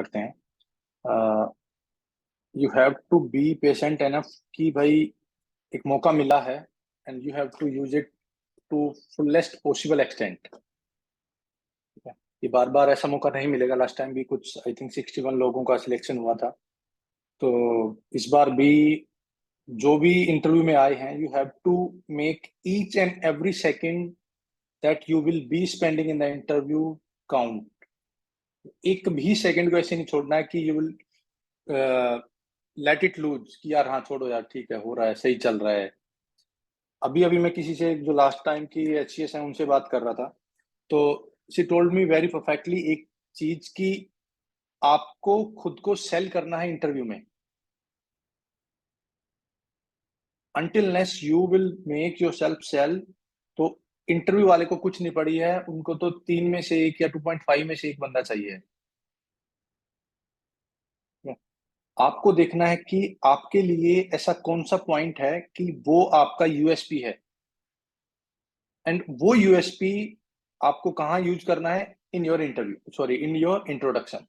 करते हैं। You have to be patient enough कि भाई एक मौका मिला है and you have to use it to fullest possible extent. ये बार बार ऐसा मौका नहीं मिलेगा। लास्ट टाइम भी कुछ आई थिंक 61 लोगों का सिलेक्शन हुआ था, तो इस बार भी जो भी इंटरव्यू में आए हैं, you have to make each and every second that you will be spending in the interview count. एक भी सेकंड को ऐसे नहीं छोड़ना है कि you will let it lose कि यार हाँ छोड़ो यार, ठीक है, हो रहा है, सही चल रहा है। अभी अभी मैं किसी से जो लास्ट टाइम की HCS है उनसे बात कर रहा था, तो she told me very perfectly एक चीज की आपको खुद को सेल करना है इंटरव्यू में। until unless you will make yourself sell, तो इंटरव्यू वाले को कुछ नहीं पड़ी है, उनको तो 3 में से एक या 2.5 में से एक बंदा चाहिए। आपको देखना है कि आपके लिए ऐसा कौन सा पॉइंट है कि वो आपका यूएसपी है, एंड वो यूएसपी आपको कहाँ यूज करना है, in your interview, sorry in your introduction.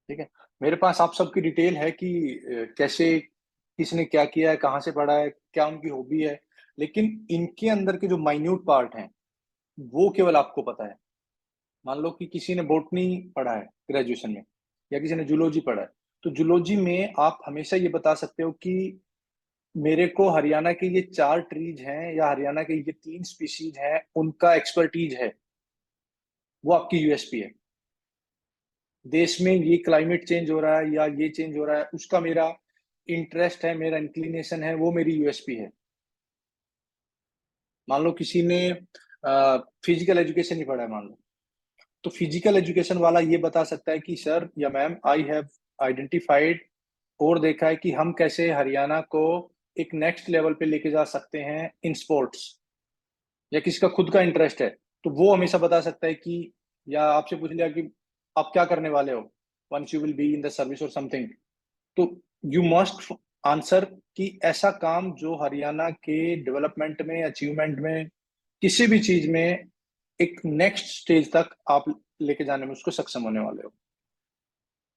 ठीक है, मेरे पास आप सबकी डिटेल है कि कैसे किसने क्या किया है, कहाँ से पढ़ा है, क्या उनकी हॉबी है, लेकिन इनके अंदर के जो माइन्यूट पार्ट हैं वो केवल आपको पता है। मान लो कि किसी ने बॉटनी पढ़ा है ग्रेजुएशन में, या किसी ने जूलॉजी पढ़ा है, तो जूलॉजी में आप हमेशा ये बता सकते हो कि मेरे को हरियाणा के ये 4 ट्रीज हैं या हरियाणा के ये 3 स्पीशीज हैं, उनका एक्सपर्टीज है। वो आपकी यूएसपी है। देश में ये क्लाइमेट चेंज हो रहा है या ये चेंज हो रहा है, उसका मेरा इंटरेस्ट है, मेरा इंक्लिनेशन है, वो मेरी यूएसपी है। मान लो किसी ने फिजिकल एजुकेशन नहीं पढ़ा है, मान लो, तो फिजिकल एजुकेशन वाला ये बता सकता है कि सर या मैम, आई हैव आइडेंटिफाइड और देखा है कि हम कैसे हरियाणा को एक नेक्स्ट लेवल पे लेके जा सकते हैं इन स्पोर्ट्स। या किसी का खुद का इंटरेस्ट है, तो वो हमेशा बता सकता है कि, या आपसे पूछ लिया कि आप क्या करने वाले हो once you will be in the service और समथिंग, तो यू मस्ट आंसर कि ऐसा काम जो हरियाणा के डेवलपमेंट में, अचीवमेंट में, किसी भी चीज में एक नेक्स्ट स्टेज तक आप लेके जाने में उसको सक्षम होने वाले हो।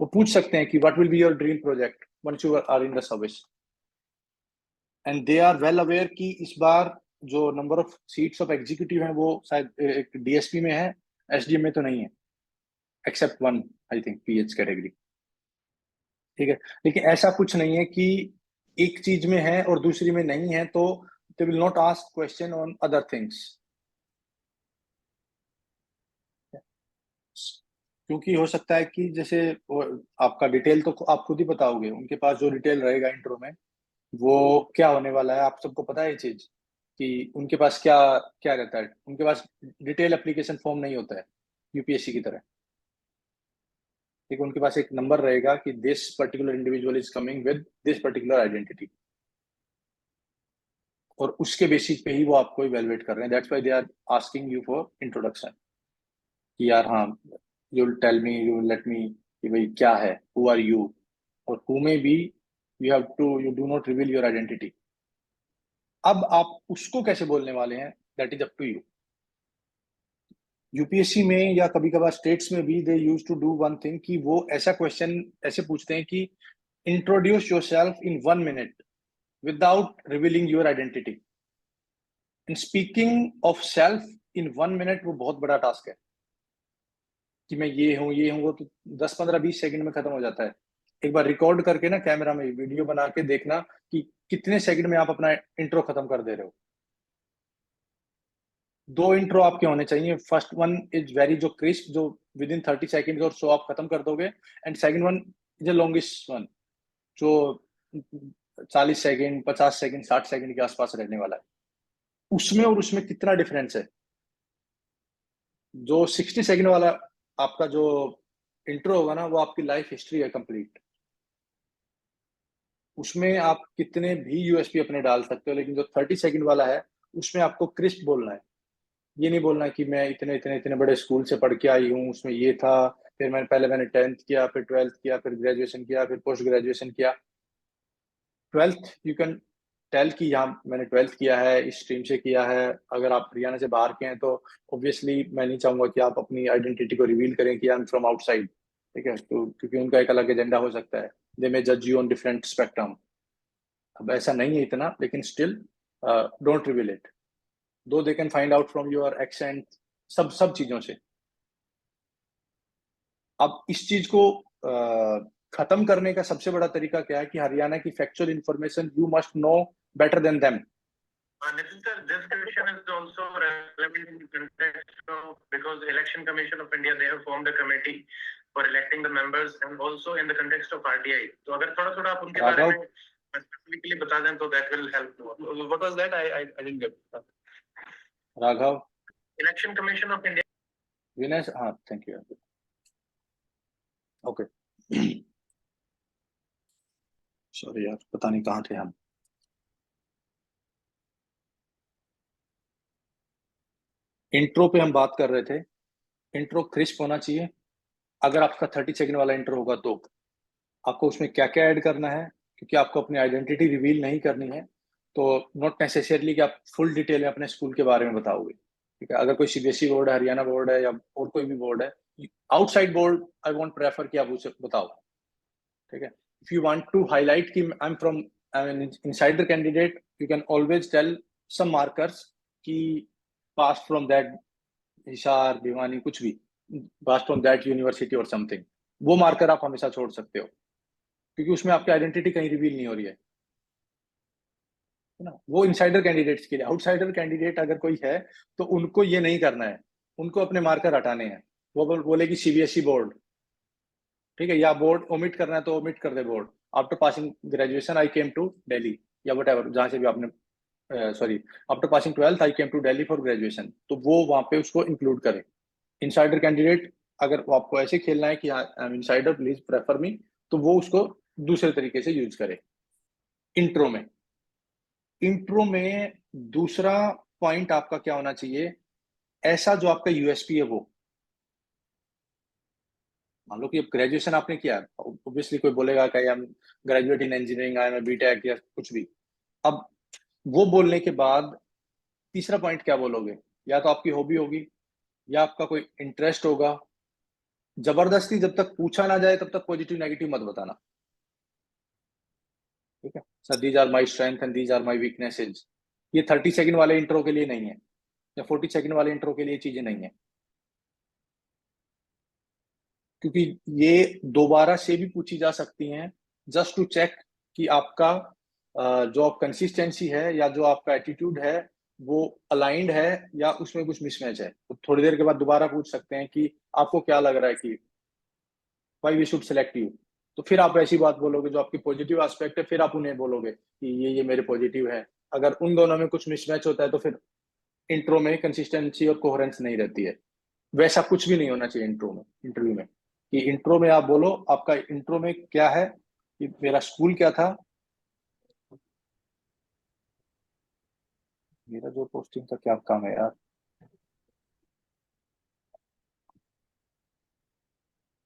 वो पूछ सकते हैं कि what will be your dream project once you are in the service, and they are well aware कि इस बार जो number of seats of executive हैं वो शायद एक डीएसपी में है, एसडीएम में तो नहीं है, except one I think pH category. ठीक है, लेकिन ऐसा कुछ नहीं है कि एक चीज में है और दूसरी में नहीं है तो they will not ask question on other things. क्योंकि हो सकता है कि जैसे आपका डिटेल तो आप खुद ही बताओगे, उनके पास जो डिटेल रहेगा इंट्रो में वो क्या होने वाला है, आप सबको पता है ये चीज कि उनके पास क्या क्या रहता है। उनके पास डिटेल एप्लीकेशन फॉर्म नहीं होता है यूपीएससी की तरह। ठीक है, उनके पास एक नंबर रहेगा कि this particular individual is coming with this particular identity, और उसके बेसिस पे ही वो आपको इवेलुएट कर रहे हैं। That's why they are asking you for introduction कि यार हाँ, you will tell me, you will let me कि भाई क्या है, हु आर यू, और हु में भी you have to, you do not reveal your identity. अब आप उसको कैसे बोलने वाले हैं, that is up to you. UPSC में या कभी कभार स्टेट्स में भी they use to do one thing कि वो ऐसा क्वेश्चन ऐसे पूछते हैं कि introduce yourself in 1 minute without revealing your identity. In speaking of self in 1 minute वो बहुत बड़ा टास्क है कि मैं ये हूँ वो, तो 10 15 20 सेकंड में खत्म हो जाता है। एक बार रिकॉर्ड करके ना कैमरा में वीडियो बना के देखना कि कितने सेकंड में आप अपना इंट्रो खत्म कर दे रहे हो। 2 इंट्रो आपके होने चाहिए। फर्स्ट वन इज वेरी जो क्रिस्प, जो विद इन 30 सेकेंड और सो आप खत्म कर दोगे, and second one is the longest one, जो 40 सेकेंड, 50 सेकेंड, 60 सेकेंड के आसपास रहने वाला है। उसमें और उसमें कितना डिफरेंस है। जो 60 सेकेंड वाला आपका जो इंट्रो होगा ना, वो आपकी लाइफ हिस्ट्री है कंप्लीट। उसमें आप कितने भी यूएसपी अपने डाल सकते हो, लेकिन जो 30 सेकेंड वाला है उसमें आपको क्रिस्प बोलना है। ये नहीं बोलना है कि मैं इतने इतने इतने बड़े स्कूल से पढ़ के आई हूँ, उसमें ये था, फिर मैंने 10th किया, फिर 12th किया, फिर ग्रेजुएशन किया, फिर पोस्ट ग्रेजुएशन किया। 12th यू कैन टेल कि यहाँ मैंने 12th किया है, इस स्ट्रीम से किया है। अगर आप हरियाणा से बाहर के हैं तो ऑब्वियसली मैं नहीं चाहूंगा कि आप अपनी आइडेंटिटी को रिवील करें कि आई एम फ्रॉम आउटसाइड, ठीक है, तो क्योंकि उनका एक अलग एजेंडा हो सकता है, दे मे जज यू ऑन डिफरेंट स्पेक्ट्रम। अब ऐसा नहीं है इतना, लेकिन स्टिल डोंट रिवील इट, दो they can find out from your accent, सब सब चीजों से। अब इस चीज को खत्म करने का सबसे बड़ा तरीका क्या है कि हरियाणा की factual information you must know better than them. Nitin sir, this question is also relevant in the context of, because Election Commission of India, they have formed a committee for electing the members and also in the context of RTI. तो अगर थोड़ा-थोड़ा आप उनके बारे में specifically बता दें तो that will help more. What was that? I didn't get that. Raghav, Election Commission of India. विनय, हाँ, थैंक यू। ओके, सॉरी यार, पता नहीं कहाँ थे हम। इंट्रो पे हम बात कर रहे थे, इंट्रो क्रिस्प होना चाहिए। अगर आपका 30 सेकंड वाला इंट्रो होगा तो आपको उसमें क्या क्या ऐड करना है, क्योंकि आपको अपनी आइडेंटिटी रिवील नहीं करनी है, तो नॉट नेसेसरली कि आप फुल डिटेल में अपने स्कूल के बारे में बताओगे, ठीक है। अगर कोई सीबीएसई बोर्ड है, हरियाणा बोर्ड है, या और कोई भी बोर्ड है, outside board I won't prefer कि आप उसे बताओ, ठीक है। If you want to highlight कि I am from, I am insider candidate, you can always tell some markers कि pass from that Hisar, Bhiwani, कुछ भी, पास फ्रॉम दैट यूनिवर्सिटी और समथिंग, वो मार्कर आप हमेशा छोड़ सकते हो, क्योंकि उसमें आपकी आइडेंटिटी कहीं रिवील नहीं हो रही है ना। वो इनसाइडर कैंडिडेट्स के लिए, आउटसाइडर कैंडिडेट अगर कोई है तो उनको ये नहीं करना है, उनको अपने मार्कर हटाने हैं। वो बोले कि सीबीएसई बोर्ड, ठीक है, या बोर्ड ओमिट करना है तो ओमिट कर दे board. After passing graduation I came to Delhi, या वट एवर, जहां से भी आपने, sorry, after passing 12th I came to Delhi for graduation, तो वो वहां पे उसको इंक्लूड करे। इनसाइडर कैंडिडेट, अगर आपको ऐसे खेलना है कि I am insider, please prefer me, तो वो उसको दूसरे तरीके से यूज करे। इंट्रो में, इंट्रो में दूसरा पॉइंट आपका क्या होना चाहिए, ऐसा जो आपका यूएसपी है। वो मान लो कि अब ग्रेजुएशन आपने किया, ऑब्वियसली कोई बोलेगा कि I am graduate in engineering, I am BTech, या कुछ भी। अब वो बोलने के बाद तीसरा पॉइंट क्या बोलोगे, या तो आपकी हॉबी होगी, या आपका कोई इंटरेस्ट होगा। जबरदस्ती जब तक पूछा ना जाए तब तक पॉजिटिव नेगेटिव मत बताना, ठीक है। Sir these are my strength and these are my weaknesses, ये 30 सेकंड वाले इंट्रो के लिए नहीं है, या 40 सेकंड वाले इंट्रो के लिए चीजें नहीं है, क्योंकि ये दोबारा से भी पूछी जा सकती हैं, जस्ट टू चेक कि आपका जो कंसिस्टेंसी है या जो आपका एटीट्यूड है वो अलाइंड है, या उसमें कुछ मिसमैच है। तो थोड़ी देर के बाद दोबारा पूछ सकते हैं कि आपको क्या लग रहा है कि why we should select you. तो फिर आप ऐसी बात बोलोगे जो आपकी पॉजिटिव एस्पेक्ट है, फिर आप उन्हें बोलोगे कि ये मेरे पॉजिटिव है। अगर उन दोनों में कुछ मिसमैच होता है तो फिर इंट्रो में कंसिस्टेंसी और कोहेरेंस नहीं रहती है। वैसा कुछ भी नहीं होना चाहिए इंट्रो में, इंटरव्यू में, कि इंट्रो में आप बोलो आपका इंट्रो में क्या है, कि मेरा स्कूल क्या था, मेरा जो पोस्टिंग का क्या काम है यार,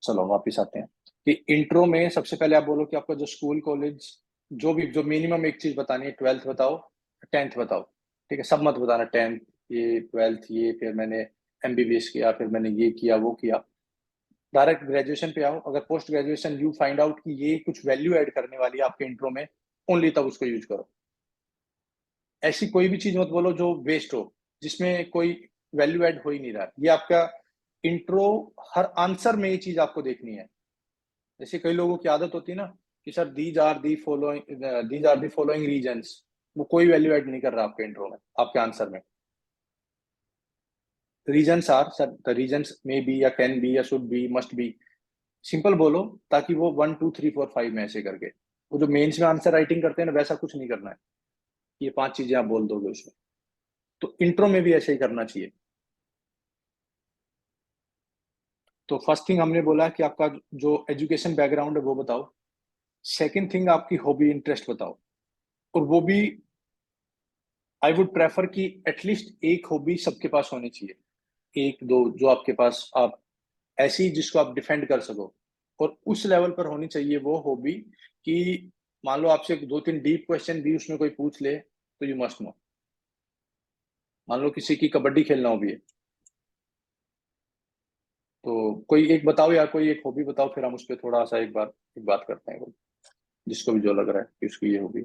चलो वापिस आते हैं। कि इंट्रो में सबसे पहले आप बोलो कि आपका जो स्कूल कॉलेज, जो भी, जो मिनिमम एक चीज बतानी है, 12th बताओ, 10th बताओ, ठीक है। सब मत बताना 10th ये, 12th ये, फिर मैंने एमबीबीएस किया, फिर मैंने ये किया वो किया। डायरेक्ट ग्रेजुएशन पे आओ। अगर post graduation you find out कि ये कुछ वैल्यू ऐड करने वाली है आपके इंट्रो में, ओनली तब उसको यूज करो। ऐसी कोई भी चीज मत बोलो जो वेस्ट हो, जिसमें कोई वैल्यू ऐड हो ही नहीं रहा। ये आपका इंट्रो, हर आंसर में ये चीज आपको देखनी है। जैसे कई लोगों की आदत होती है ना कि sir these are the following reasons, वो कोई वैल्यू ऐड नहीं कर रहा आपके इंट्रो में, आपके आंसर में। Reasons are, sir the reasons may be, या कैन बी, या should be, must be, simple बोलो, ताकि वो 1 2 3 4 5 में ऐसे करके, वो जो मेंस में आंसर राइटिंग करते हैं ना, वैसा कुछ नहीं करना है। ये 5 चीजें आप बोल दोगे उसमें, तो इंट्रो में भी ऐसे ही करना चाहिए। तो फर्स्ट थिंग हमने बोला कि आपका जो एजुकेशन बैकग्राउंड है वो बताओ। सेकंड थिंग, आपकी हॉबी इंटरेस्ट बताओ, और वो भी आई वुड प्रेफर कि एटलीस्ट एक हॉबी सबके पास होनी चाहिए, एक दो जो आपके पास, आप ऐसी जिसको आप डिफेंड कर सको। और उस लेवल पर होनी चाहिए वो हॉबी कि मान लो आपसे 2-3 डीप क्वेश्चन भी उसमें कोई पूछ ले तो यू मस्ट नो। मान लो किसी की कबड्डी खेलना हो भी है, तो कोई एक बताओ यार, कोई एक हॉबी बताओ, फिर हम उस पर थोड़ा सा एक बात करते हैं, जिसको भी जो लग रहा है कि उसकी ये हॉबी।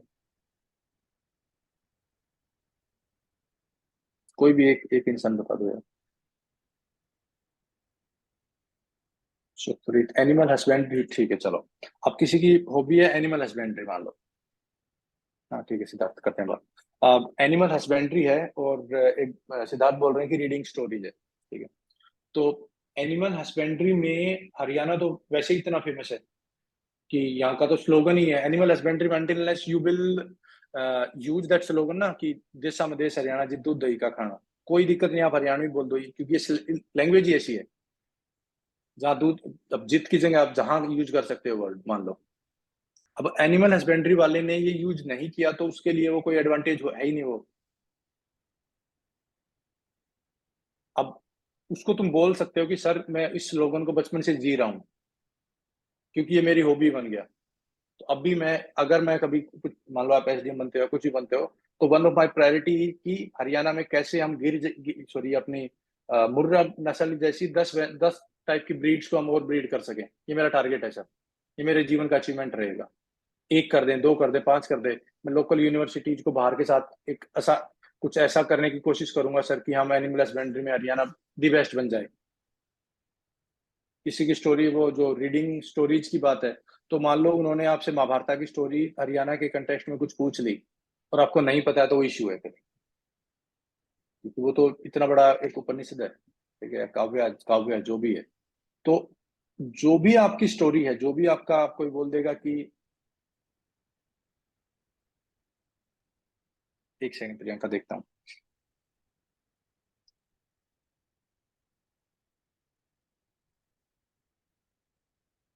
कोई भी एक एक इंसान बता दो यार। सुप्रीत, एनिमल हस्बेंड्री, ठीक है चलो। अब किसी की हॉबी है एनिमल हस्बेंड्री मान लो। हाँ ठीक है, सिद्धार्थ करते हैं बात। अब एनिमल हस्बेंड्री है और एक सिद्धार्थ बोल रहे हैं कि रीडिंग स्टोरीज है, ठीक है। तो एनिमल हस्बेंड्री में हरियाणा तो वैसे ही इतना फेमस है कि यहाँ का तो स्लोगन ही है animal husbandry until unless you will use that slogan ना, कि देश देश हरियाणा जी दूध दही का खाना। कोई दिक्कत नहीं, आप हरियाणवी बोल दो, क्योंकि ये लैंग्वेज ही ऐसी है जहाँ दूध, अब जित की जगह आप जहां यूज कर सकते हो वर्ड मान लो। अब एनिमल हस्बेंड्री वाले ने ये यूज नहीं किया तो उसके लिए वो कोई एडवांटेज है ही नहीं वो। अब उसको तुम बोल सकते हो कि सर मैं इस स्लोगन को बचपन से जी रहा हूँ क्योंकि ये मेरी हॉबी बन गया। तो अब भी मैं, अगर मैं कभी कुछ, मान लो आप एसडीएम बनते हो, कुछ भी बनते हो, तो वन ऑफ माय प्रायोरिटी की हरियाणा में कैसे हम सॉरी अपनी मुर्रा नस्ल जैसी 10 टाइप की ब्रीड्स को हम और ब्रीड कर सकें। ये मेरा टारगेट है सर, ये मेरे जीवन का अचीवमेंट रहेगा। एक कर दें, दो कर दें, पांच कर दें, मैं लोकल यूनिवर्सिटीज को बाहर के साथ एक ऐसा कुछ ऐसा करने की कोशिश करूंगा सर कि हम एनिमल हस्बेंड्री में हरियाणा दी बेस्ट बन जाए। किसी की स्टोरी, वो जो रीडिंग स्टोरीज की बात है, तो मान लो उन्होंने आपसे महाभारत की स्टोरी हरियाणा के कंटेक्स्ट में कुछ पूछ ली और आपको नहीं पता है, तो वो इश्यू है फिर, क्योंकि वो तो इतना बड़ा एक उपनिषद है, ठीक है, काव्य है जो भी है। तो जो भी आपकी स्टोरी है, जो भी आपका, आप कोई बोल देगा कि, एक सेकंड प्रियंका देखता हूँ।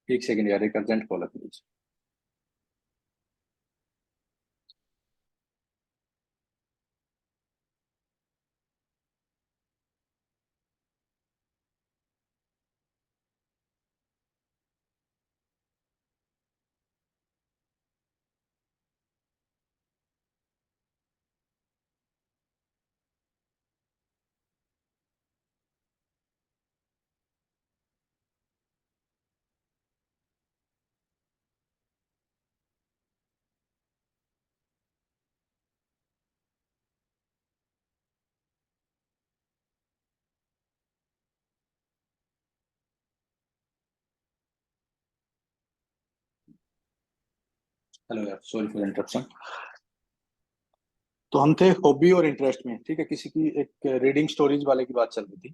एक सेकंड यार, एक अर्जेंट कॉल है प्लीज। हेलो यार, सॉरी फॉर इंटरप्शन। तो हम थे हॉबी और इंटरेस्ट में, ठीक है, किसी की एक रीडिंग स्टोरीज वाले की बात चल रही थी।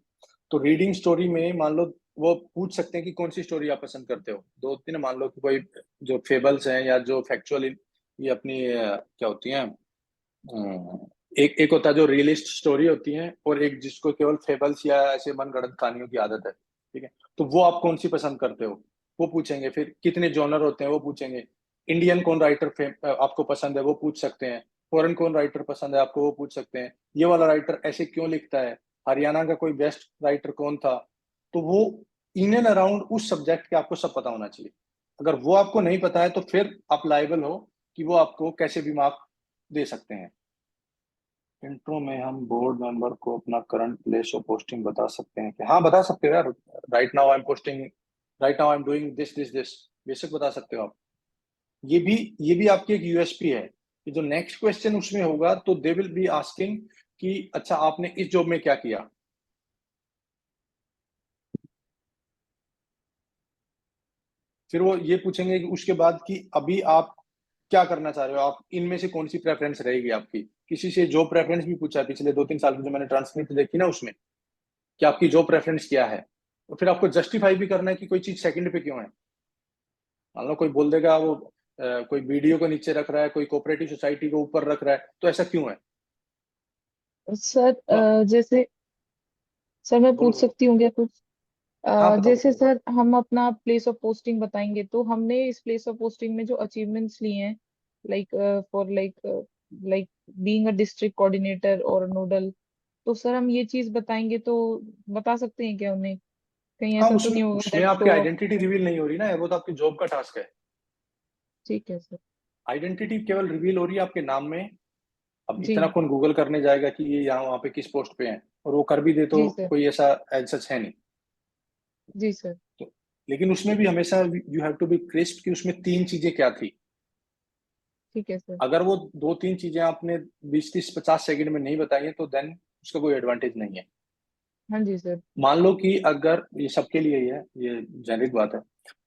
तो रीडिंग स्टोरी में मान लो वो पूछ सकते हैं कि कौन सी स्टोरी आप पसंद करते हो, दो तीन, मान लो कि कोई जो फेबल्स हैं या जो फैक्चुअल, ये अपनी क्या होती हैं, एक एक होता है जो रियलिस्ट स्टोरी होती है, और एक जिसको केवल फेबल्स या ऐसे मनगढ़ंत कहानियों की आदत है, ठीक है। तो वो आप कौन सी पसंद करते हो, वो पूछेंगे। फिर कितने जॉनर होते हैं वो पूछेंगे। इंडियन कौन राइटर आपको पसंद है वो पूछ सकते हैं। फॉरेन कौन राइटर पसंद है आपको वो पूछ सकते हैं। ये वाला राइटर ऐसे क्यों लिखता है, हरियाणा का कोई बेस्ट राइटर कौन था। तो वो इन एंड अराउंड उस सब्जेक्ट के आपको सब पता होना चाहिए। अगर वो आपको नहीं पता है तो फिर आप लाइबल हो कि वो आपको कैसे भी मार्क दे सकते हैं। इंट्रो में हम बोर्ड मेंबर को अपना करंट प्लेस ऑफ पोस्टिंग बता सकते हैं कि, हाँ बता सकते हो यार, right now I am doing this this this, बेशक बता सकते हो आप। ये भी आपकी एक यूएसपी है कि जो नेक्स्ट क्वेश्चन उसमें होगा तो दे विल बी आस्किंग कि अच्छा आपने इस जॉब में क्या किया। फिर वो ये पूछेंगे कि उसके बाद कि अभी आप क्या करना चाह रहे हो, आप इनमें से कौन सी प्रेफरेंस रहेगी आपकी। किसी से जॉब प्रेफरेंस भी पूछा है पिछले 2-3 साल की, जो मैंने ट्रांसक्रिप्ट देखी ना उसमें, कि आपकी जॉब प्रेफरेंस क्या है। तो फिर आपको जस्टिफाई भी करना है कि कोई चीज सेकंड पे क्यों है। मान लो कोई बोल देगा वो कोई बीडीओ को नीचे रख रहा है, कोई कोऑपरेटिव सोसाइटी को ऊपर रख रहा है, तो ऐसा क्यों है। सर तो आप जैसे सर मैं बोलो पूछ बोलो। सकती हूँ क्या कुछ? हाँ बताओ जैसे बताओ बताओ। सर हम अपना प्लेस ऑफ पोस्टिंग बताएंगे तो हमने इस प्लेस ऑफ पोस्टिंग में जो अचीवमेंट्स लिए हैं, like for like being a district coordinator और नोडल, तो सर हम ये चीज बताएंगे तो बता सकते हैं क्या उन्हें? कहीं हाँ, ऐसा तो उसमें नहीं होगा उसमें दैट आपकी शो ऑफ? आइडेंटिटी रिवील नहीं हो रही ना, वो तो आपकी जॉब का टास्क है। ठीक है सर। आइडेंटिटी केवल रिवील हो रही है आपके नाम में। अब जी इतना कौन गूगल करने जाएगा कि ये यहाँ वहाँ पे किस पोस्ट पे है, और वो कर भी दे तो जी सर। कोई ऐसा एज सच है नहीं। जी सर। तो लेकिन उसमें भी हमेशा you have to be crisp कि उसमें 3 चीजें क्या थी। ठीक है सर। अगर वो 2-3 चीजें आपने 20-30-50 सेकंड में नहीं बताई है तो देन उसका कोई एडवांटेज नहीं है। हाँ जी सर। मान लो कि अगर ये सबके लिए ही है, ये जेनरिक बात है,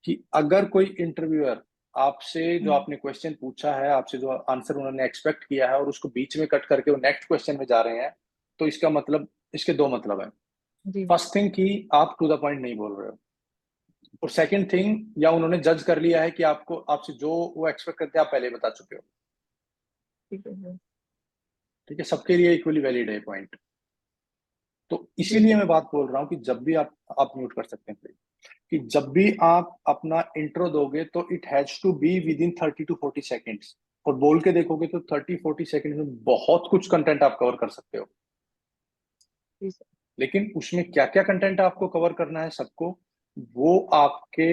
कि अगर कोई इंटरव्यूअर आपसे जो आपने क्वेश्चन पूछा है, आपसे जो आंसर उन्होंने एक्सपेक्ट किया है और उसको बीच में कट करके वो नेक्स्ट क्वेश्चन में जा रहे हैं, तो इसका मतलब, इसके 2 मतलब है। जी फर्स्ट थिंग कि आप टू द पॉइंट नहीं बोल रहे हो, और सेकंड थिंग, या उन्होंने जज कर लिया है कि आपको, आपसे जो वो एक्सपेक्ट करते हैं आप पहले बता चुके हो। ठीक है सर। ठीक है, सबके लिए इक्वली वैलिड है पॉइंट। तो जी इसीलिए सर। मैं बात बोल रहा हूँ कि जब भी आप म्यूट कर सकते हैं please, कि जब भी आप अपना इंट्रो दोगे तो it has to be within 30 to 40 seconds, और बोल के देखोगे तो 30-40 सेकेंड में बहुत कुछ कंटेंट आप कवर कर सकते हो। जी सर। लेकिन उसमें क्या क्या कंटेंट आपको कवर करना है सबको, वो आपके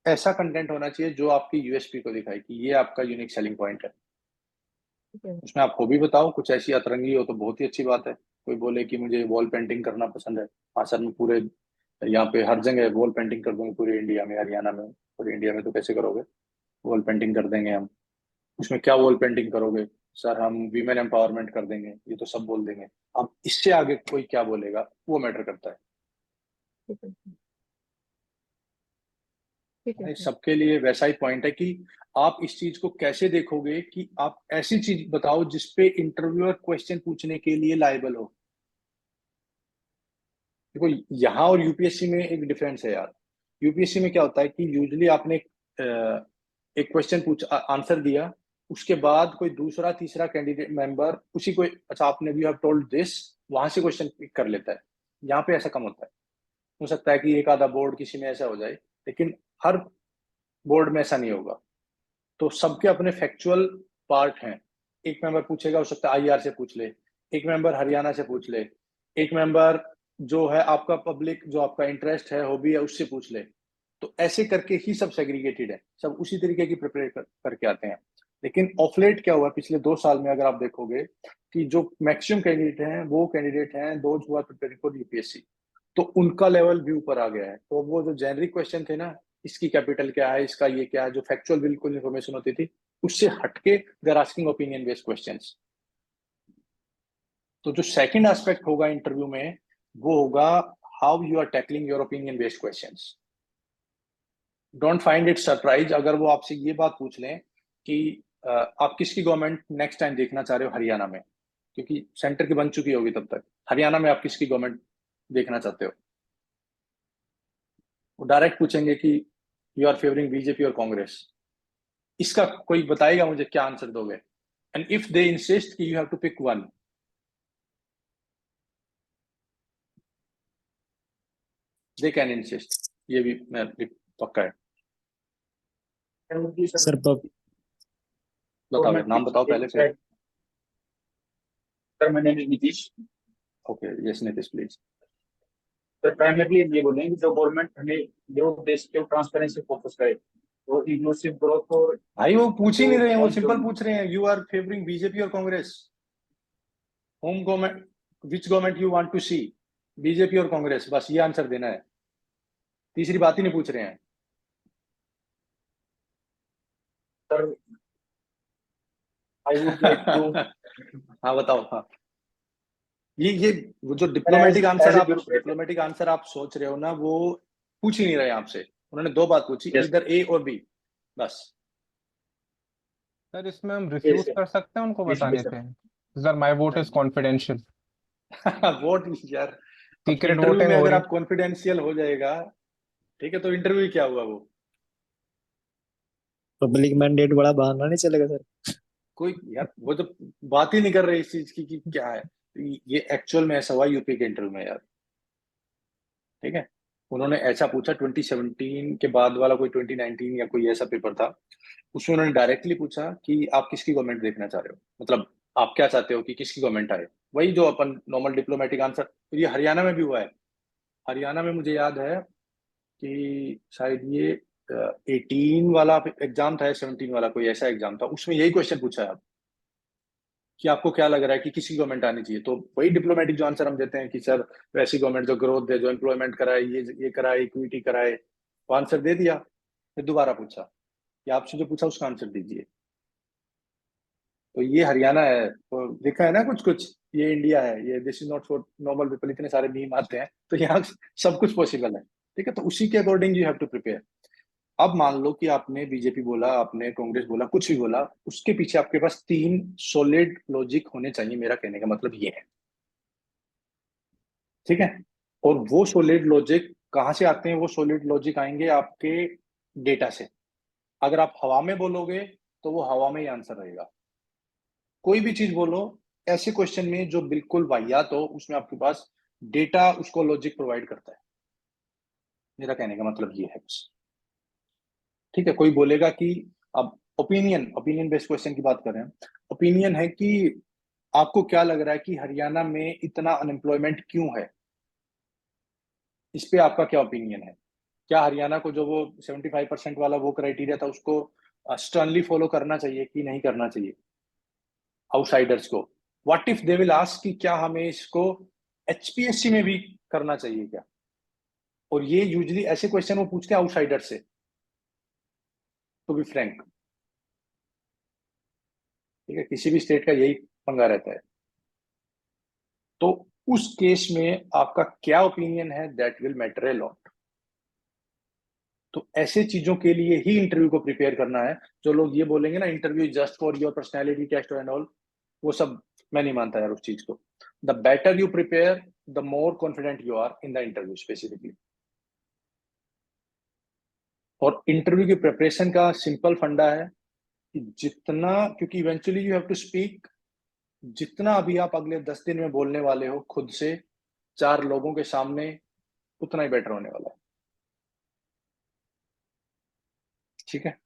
ऐसा कंटेंट होना चाहिए जो आपकी यूएसपी को दिखाए कि ये आपका यूनिक सेलिंग पॉइंट है। ठीक है। उसमें आप हॉबी बताओ, कुछ ऐसी अतरंगी हो तो बहुत ही अच्छी बात है। कोई बोले कि मुझे वॉल पेंटिंग करना पसंद है, हाँ सर मैं पूरे यहाँ पे हर जगह वॉल पेंटिंग कर दूंगी, पूरे इंडिया में, हरियाणा में, पूरे इंडिया में तो कैसे करोगे, वॉल पेंटिंग कर देंगे हम। उसमें क्या वॉल पेंटिंग करोगे, सर हम वीमेन एम्पावरमेंट कर देंगे, ये तो सब बोल देंगे। अब इससे आगे कोई क्या बोलेगा वो मैटर करता है। ठीक है सर। ठीक है भाई सर। सबके लिए वैसा ही पॉइंट है कि आप इस चीज को कैसे देखोगे कि आप ऐसी चीज बताओ जिसपे इंटरव्यूअर क्वेश्चन पूछने के लिए लायबल हो। देखो यहाँ और यूपीएससी में एक डिफरेंस है यार। यूपीएससी में क्या होता है कि यूजुअली आपने एक क्वेश्चन पूछ आंसर दिया, उसके बाद कोई दूसरा तीसरा कैंडिडेट मेंबर उसी को, अच्छा आपने वी हैव टोल्ड दिस, वहां से क्वेश्चन पिक कर लेता है। यहाँ पे ऐसा कम होता है। हो सकता है कि एक आधा बोर्ड किसी में ऐसा हो जाए, लेकिन हर बोर्ड में ऐसा नहीं होगा। तो सबके अपने फैक्चुअल पार्ट हैं। एक मेंबर पूछेगा, हो सकता है आईआर से पूछ ले, एक मेंबर हरियाणा से पूछ ले, एक मेंबर जो है आपका पब्लिक, जो आपका इंटरेस्ट है, हॉबी है, उससे पूछ ले। तो ऐसे करके ही सब सेग्रीगेटेड है, सब उसी तरीके की प्रिपेयर करके आते हैं। लेकिन ऑफ लेट क्या हुआ पिछले 2 साल में, अगर आप देखोगे कि जो मैक्सिमम कैंडिडेट हैं वो कैंडिडेट हैं those who are preparing for UPSC, तो उनका लेवल भी ऊपर आ गया है। तो वो जो जेनरिक क्वेश्चन थे ना, इसकी कैपिटल क्या है, इसका ये क्या है, जो फैक्चुअल बिल्कुल इन्फॉर्मेशन होती थी, उससे हटके they are asking opinion based questions. तो जो सेकंड एस्पेक्ट होगा इंटरव्यू में, वो होगा how you are tackling your opinion based questions. Don't find it surprise अगर वो आपसे ये बात पूछ लें कि आप किसकी गवर्नमेंट नेक्स्ट टाइम देखना चाह रहे हो हरियाणा में, क्योंकि सेंटर की बन चुकी होगी तब तक, हरियाणा में आप किसकी गवर्नमेंट देखना चाहते हो। वो डायरेक्ट पूछेंगे कि यू आर फेवरिंग बीजेपी और कांग्रेस। इसका कोई बताएगा मुझे क्या आंसर दोगे? एंड इफ दे इंसिस्ट कि you have to pick one, they can insist, ये भी मैं पक्का है। सर बताओ, नाम बताओ पहले फिर। Sir my name is Nitish. Okay, yes Nitish please. Sir primarily ये बोलेंगे कि जो गवर्नमेंट हमें ग्रोथ देश के ट्रांसपेरेंसी फोकस करे, तो इंक्लूसिव ग्रोथ और भाई वो पूछ ही नहीं रहे हैं, वो सिंपल पूछ रहे हैं यू आर फेवरिंग बीजेपी और Congress, home government, which government you want to see, BJP और कांग्रेस, बस ये आंसर देना है। तीसरी बात ही नहीं पूछ रहे हैं। Sir I would like to हाँ बताओ। हाँ, ये वो जो डिप्लोमेटिक आंसर आप सोच रहे हो ना, वो पूछ ही नहीं रहे आपसे। उन्होंने 2 बात पूछी, इधर ए और बी, बस। सर इसमें हम रिफ्यूज कर सकते हैं उनको बताने से, sir my vote is confidential. Vote यार, अब सीक्रेट इंटरव्यू वोटिंग में हो अगर रही। आप कॉन्फिडेंशियल हो जाएगा, ठीक है, तो इंटरव्यू क्या हुआ वो? पब्लिक मैंडेट बड़ा बहाना नहीं चलेगा सर। कोई यार, वो तो बात ही नहीं कर रहे इस चीज की कि क्या है। ये एक्चुअल में ऐसा हुआ यूपी के इंटरव्यू में यार। ठीक है, उन्होंने ऐसा पूछा 2017 के बाद वाला कोई 2019 या कोई ऐसा पेपर था, उसमें उन्होंने डायरेक्टली पूछा कि आप किसकी गवर्नमेंट देखना चाह रहे हो, मतलब आप क्या चाहते हो कि किसकी गवर्नमेंट आए। वही जो अपन नॉर्मल डिप्लोमेटिक आंसर, तो ये हरियाणा में भी हुआ है। हरियाणा में मुझे याद है कि शायद ये 18 वाला एग्जाम था या 17 वाला कोई ऐसा एग्जाम था, उसमें यही क्वेश्चन पूछा है आप कि आपको क्या लग रहा है कि किसी गवर्नमेंट आनी चाहिए, तो वही डिप्लोमेटिक जो आंसर हम देते हैं कि सर वैसी गवर्नमेंट जो ग्रोथ दे, जो एम्प्लॉयमेंट कराए, ये कराए, इक्विटी कराए, वो आंसर दे दिया। फिर दोबारा पूछा कि आपसे जो पूछा उसका आंसर दीजिए। तो ये हरियाणा है, तो देखा है ना कुछ कुछ, ये इंडिया है, ये this is not for normal people, इतने सारे मीम आते हैं, तो यहाँ सब कुछ पॉसिबल है। ठीक है, तो उसी के according you have to prepare. अब मान लो कि आपने बीजेपी बोला, आपने कांग्रेस बोला, कुछ भी बोला, उसके पीछे आपके पास 3 सॉलिड लॉजिक होने चाहिए, मेरा कहने का मतलब ये है। ठीक है, और वो सॉलिड लॉजिक कहां से आते हैं? वो सॉलिड लॉजिक आएंगे आपके डेटा से। अगर आप हवा में बोलोगे तो वो हवा में ही आंसर रहेगा। कोई भी चीज बोलो ऐसे क्वेश्चन में जो बिल्कुल वाहियात हो, उसमें आपके पास डेटा उसको लॉजिक प्रोवाइड करता है। मेरा कहने का मतलब ये है बस। ठीक है, कोई बोलेगा कि अब ओपिनियन बेस्ड क्वेश्चन की बात कर रहे हैं। ओपिनियन है कि आपको क्या लग रहा है कि हरियाणा में इतना अनएम्प्लॉयमेंट क्यों है? इस पे आपका क्या ओपिनियन है? क्या हरियाणा को जो वो 75% वाला वो क्राइटेरिया था उसको स्टर्नली फॉलो करना चाहिए कि नहीं करना चाहिए आउटसाइडर्स को? What if they will ask कि क्या हमें इसको एचपीएससी में भी करना चाहिए क्या? और ये यूजुअली ऐसे क्वेश्चन वो पूछते हैं आउटसाइडर से, टू बी फ्रैंक। ठीक है, किसी भी स्टेट का यही पंगा रहता है। तो उस केस में आपका क्या ओपिनियन है, that will matter a lot. तो ऐसे चीजों के लिए ही इंटरव्यू को प्रिपेयर करना है। जो लोग ये बोलेंगे ना interview just for your personality test and all, वो सब मैं नहीं मानता यार उस चीज को। The better you prepare, the more confident you are in the interview specifically. और इंटरव्यू की प्रिपरेशन का सिंपल फंडा है कि जितना, क्योंकि eventually you have to speak, जितना अभी आप अगले 10 दिन में बोलने वाले हो खुद से 4 लोगों के सामने, उतना ही बेटर होने वाला है। ठीक है,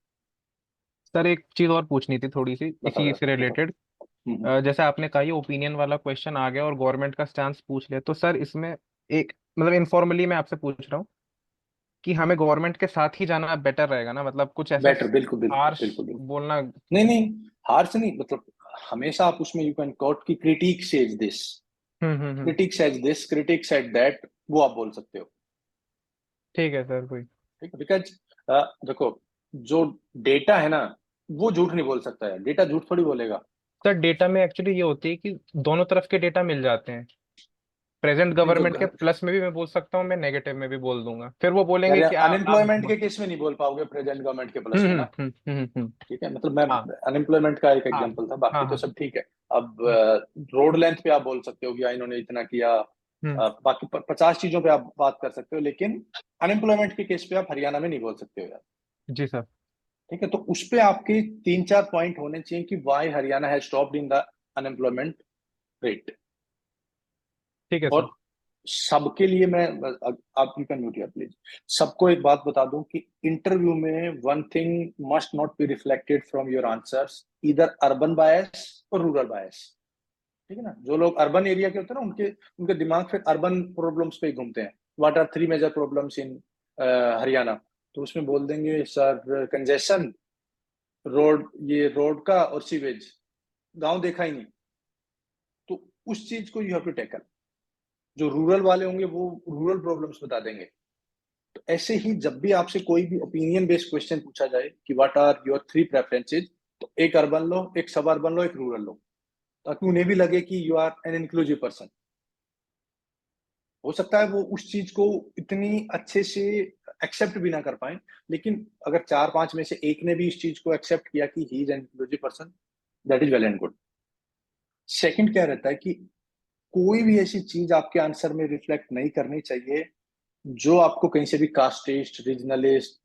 सर एक चीज और पूछनी थी थोड़ी सी बताओ इसी यार, से बताओ। रिलेटेड। जैसे आपने कहा ये ओपिनियन वाला क्वेश्चन आ गया और गवर्नमेंट का स्टैंस पूछ लिया, तो सर इसमें एक मतलब इनफॉर्मली मैं आपसे पूछ रहा हूँ कि हमें गवर्नमेंट के साथ ही जाना बेटर रहेगा ना, मतलब कुछ ऐसा बेटर, बिल्कुल बिल्कुल हार्श बिल्कुल बिल्कुल। बोलना। नहीं नहीं, हार से नहीं, मतलब हमेशा आप उसमें यू कैन कोट की critic says this, hmm. Critic says this, critic said that, वो आप बोल सकते हो। ठीक है सर कोई। ठीक है, बिकॉज देखो, जो डेटा है ना वो झूठ नहीं बोल सकता है, डेटा झूठ थोड़ी बोलेगा। सर डेटा में एक्चुअली ये होती है कि दोनों तरफ के डेटा मिल जाते हैं। प्रेजेंट नहीं तो गवर्नमेंट के प्लस में भी मैं बोल सकता हूँ, मैं नेगेटिव में भी बोल दूंगा, फिर वो यार बोलेंगे कि आप अनएम्प्लॉयमेंट के केस में नहीं बोल पाओगे प्रेजेंट गवर्नमेंट के प्लस में ना। हम्म। ठीक है, मतलब मैं हाँ अनएम्प्लॉयमेंट का एक हाँ एग्जांपल था, हाँ बाकी तो हाँ। सब ठीक है। अब रोड लेंथ पे आप बोल सकते हो कि इन्होंने इतना किया, हम्म। बाकी 50 चीजों पे आप बात कर सकते हो, लेकिन अनएम्प्लॉयमेंट के केस पे आप हरियाणा में नहीं बोल सकते हो यार। जी सर। ठीक है, तो उस पे आपके 3-4 पॉइंट होने चाहिए कि why Haryana has stopped in the unemployment rate. ठीक है सर। और सबके लिए मैं, आप यू कैन म्यूट प्लीज, सबको एक बात बता दूं कि इंटरव्यू में one thing must not be reflected from your answers, इधर अर्बन बायस और रूरल बायस। ठीक है ना, जो लोग अर्बन एरिया के होते हैं ना, उनके उनके दिमाग फिर अर्बन प्रॉब्लम्स पे ही घूमते हैं। What are 3 major problems in Haryana? तो उसमें बोल देंगे सर कंजेशन, रोड, ये रोड का, और सीवेज, गांव देखा ही नहीं। तो उस चीज को यू हैव टू टैकल। जो रूरल वाले होंगे वो रूरल प्रॉब्लम्स बता देंगे। तो ऐसे ही जब भी आपसे कोई भी ओपिनियन बेस्ड क्वेश्चन पूछा जाए कि व्हाट आर योर 3 प्रेफरेंसेज, तो एक अर्बन लो, एक सब अर्बन लो, एक रूरल लो, ताकि उन्हें भी लगे कि you are an inclusive person. हो सकता है वो उस चीज को इतनी अच्छे से एक्सेप्ट भी ना कर पाए, लेकिन अगर 4-5 में से एक ने भी इस चीज को एक्सेप्ट किया कि he is an inclusive person, that is well and good. Second क्या रहता है कि कोई भी ऐसी चीज आपके आंसर में रिफ्लेक्ट नहीं करनी चाहिए जो आपको कहीं से भी कास्टिस्ट, रीजनलिस्ट,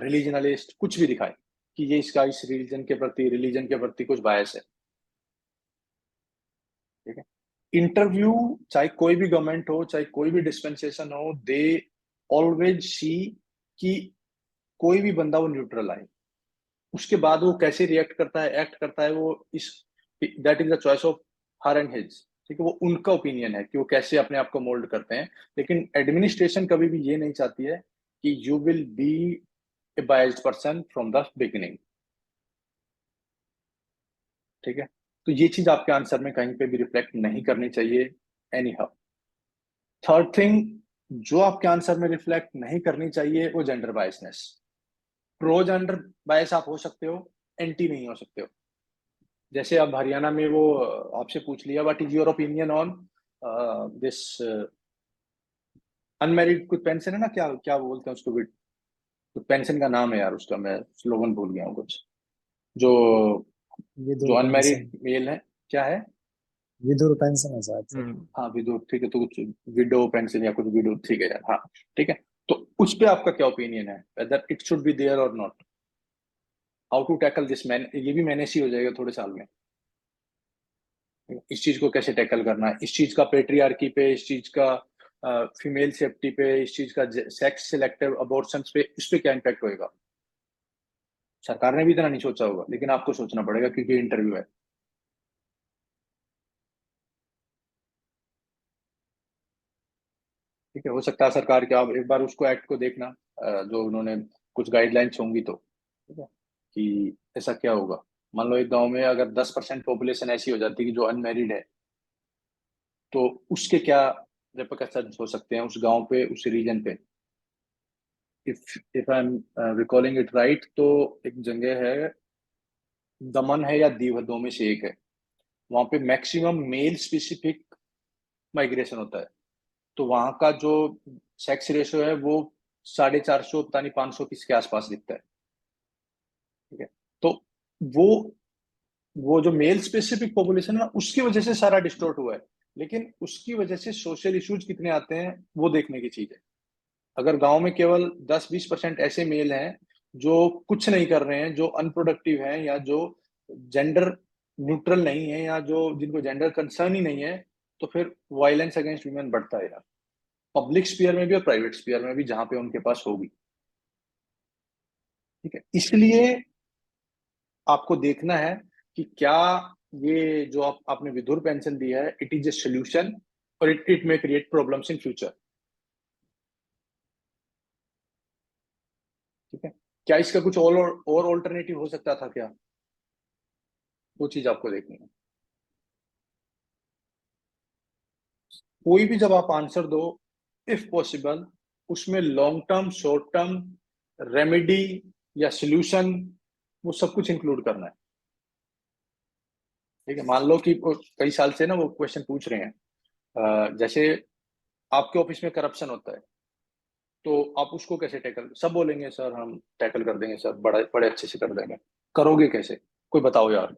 रिलीजनलिस्ट कुछ भी दिखाए कि ये इसका इस रिलीजन के प्रति, रिलीजन के प्रति कुछ बायस है। ठीक है, इंटरव्यू चाहे कोई भी गवर्नमेंट हो, चाहे कोई भी डिस्पेंसेशन हो, दे ऑलवेज सी कि कोई भी बंदा वो न्यूट्रल आए। उसके बाद वो कैसे रिएक्ट करता है, एक्ट करता है, वो इस, that is the choice of her and his. ठीक है, वो उनका ओपिनियन है कि वो कैसे अपने आप को मोल्ड करते हैं। लेकिन एडमिनिस्ट्रेशन कभी भी ये नहीं चाहती है कि you will B A biased person from the beginning. ठीक है, तो ये चीज आपके आंसर में कहीं पे भी रिफ्लेक्ट नहीं करनी चाहिए एनी हाउ। थर्ड थिंग जो आपके आंसर में रिफ्लेक्ट नहीं करनी चाहिए वो gender biasness. Pro gender bias आप हो सकते हो, एंटी नहीं हो सकते हो। जैसे अब हरियाणा में वो आपसे पूछ लिया what is your opinion on this unmarried, कुछ पेंशन है ना, क्या क्या बोलते हैं उसको, कुछ पेंशन का नाम है यार उसका, मैं स्लोगन भूल गया हूँ कुछ, जो विधुर अनमैरिड पेंशन, मेल है, क्या है? विधुर पेंशन है शायद से। हाँ विडो, ठीक है, तो कुछ विडो पेंशन या कुछ विडो, ठीक है यार, हाँ ठीक है। तो उस पे आपका क्या ओपिनियन है, whether it should be there और not, how to tackle this man, ये भी मैंने ही हो जाएगा थोड़े साल में। इस चीज को कैसे टैकल करना है, इस चीज का पेट्रियार्की पे, इस चीज का फीमेल सेफ्टी पे, इस चीज का सेक्स सिलेक्टिव अबॉर्शन पे, इस पे क्या इम्पैक्ट होएगा? सरकार ने भी इतना नहीं सोचा होगा, लेकिन आपको सोचना पड़ेगा क्योंकि इंटरव्यू है। ठीक है, हो सकता है सरकार के, आप एक बार उसको एक्ट को देखना, जो उन्होंने कुछ गाइडलाइंस होंगी तो, ठीक है, कि ऐसा क्या होगा। मान लो एक गांव में अगर 10% पॉपुलेशन ऐसी हो जाती है कि जो अनमेरिड है, तो उसके क्या रिpercussions हो सकते हैं उस गांव पे, उस रीजन पे। If if I am recalling it right, तो एक जगह है, दमन है या दीव है, दो में से एक है, वहां पे मैक्सिमम मेल स्पेसिफिक माइग्रेशन होता है। तो वहां का जो सेक्स रेशियो है वो 450, पता नहीं 500 किसके आसपास दिखता है। ठीक है, तो वो वो जो मेल स्पेसिफिक पॉपुलेशन है ना, उसकी वजह से सारा डिस्टॉर्ट हुआ है। लेकिन उसकी वजह से सोशल इश्यूज कितने आते हैं वो देखने की चीज है। अगर गांव में केवल 10-20% ऐसे मेल हैं जो कुछ नहीं कर रहे हैं, जो अनप्रोडक्टिव हैं, या जो जेंडर न्यूट्रल नहीं है, या जो जिनको जेंडर कंसर्न ही नहीं है, तो फिर वायलेंस अगेंस्ट वुमेन बढ़ता है, पब्लिक स्पीयर में भी और प्राइवेट स्पीयर में भी, जहां पे उनके पास होगी। ठीक है, इसलिए आपको देखना है कि क्या ये जो आपने विधुर पेंशन दी है, इट इज ए सोल्यूशन और it may create problems in future. ठीक है, क्या इसका कुछ और ऑल्टरनेटिव हो सकता था क्या, वो चीज आपको देखनी है। कोई भी जब आप आंसर दो, इफ पॉसिबल उसमें long term, short term, remedy या सोल्यूशन, वो सब कुछ इंक्लूड करना है। ठीक है, मान लो कि कई साल से ना वो क्वेश्चन पूछ रहे हैं, जैसे आपके ऑफिस में करप्शन होता है, तो आप उसको कैसे टैकल, सब बोलेंगे सर हम टैकल कर देंगे सर, बड़ा बड़े अच्छे से कर देंगे। करोगे कैसे, कोई बताओ यार,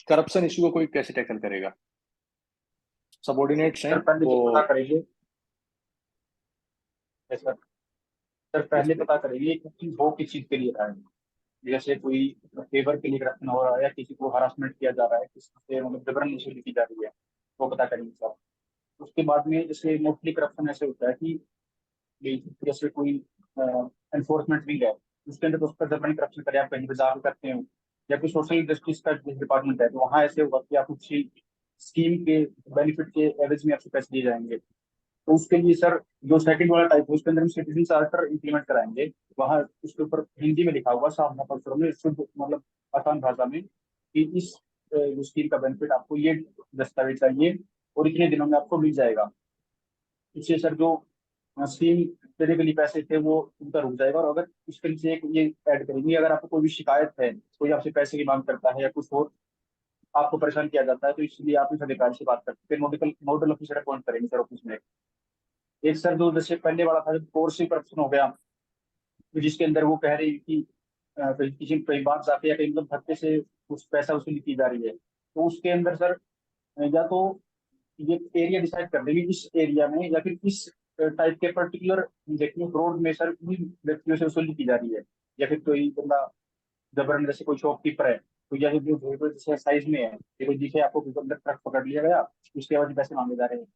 करप्शन इशू को कोई कैसे टैकल करेगा? सबॉर्डिनेट्स हैं सर पहले वो, तो पता करेंगे। सर सर किस पहले पे? पता करेंगे कि चीज हो किस चीज के लिए रहा है। जैसे कोई फेवर के लिए करप्शन हो रहा है या किसी को हरासमेंट किया जा रहा है, किसी से मतलब जबरन वसूली की जा रही है, वो पता करेंगे सर। उसके बाद में जैसे मोस्टली करप्शन ऐसे होता है कि जैसे कोई एनफोर्समेंट विंग है, उसके अंदर तो उस पर जबरन करप्शन करे, आप कहीं पर जाकर करते हो, या कोई सोशल जस्टिस का डिपार्टमेंट है, तो वहाँ ऐसे होगा कि आप कुछ स्कीम के बेनिफिट के एवरेज में आपसे पैसे दिए जाएंगे। तो उसके लिए सर जो सेकंड वाला टाइप है उसके अंदर हम सिटीजन चार्टर इंप्लीमेंट कराएंगे। वहाँ उसके ऊपर हिंदी में लिखा होगा साफ साफ अक्षरों में, शुद्ध मतलब आसान भाषा में, कि इस जो स्कीम का बेनिफिट आपको ये दस्तावेज चाहिए और इतने दिनों में आपको मिल जाएगा। इससे सर जो स्कीम देने के लिए पैसे थे वो उनका रुक जाएगा। और अगर उसके नीचे एक ये ऐड करेंगे, अगर आपको कोई भी शिकायत है, कोई आपसे पैसे की मांग करता है या कुछ और आपको परेशान किया जाता है, तो इसलिए आप इस अधिकारी से बात करते हैं, फिर नोडल नोडल ऑफिसर अपॉइंट करेंगे सर ऑफिस में। एक सर जो जैसे पहले वाला था, कोर्स करप्शन हो गया, तो जिसके अंदर वो कह रही है कि किसी कई बार जाके या कहीं मतलब धक्के से कुछ पैसा वसूली की जा रही है, तो उसके अंदर सर या तो ये एरिया डिसाइड कर देंगे इस एरिया में, या फिर इस टाइप के पर्टिकुलर देखिए रोड में सर उन व्यक्तियों से वसूली की जा रही है। या फिर कोई बंदा जबरन, जैसे कोई शॉपकीपर है, तो या फिर जो जैसे साइज में है, ये कोई दिखे आपको, कोई अंदर ट्रक पकड़ लिया गया, उसके बाद पैसे मांगे जा रहे हैं,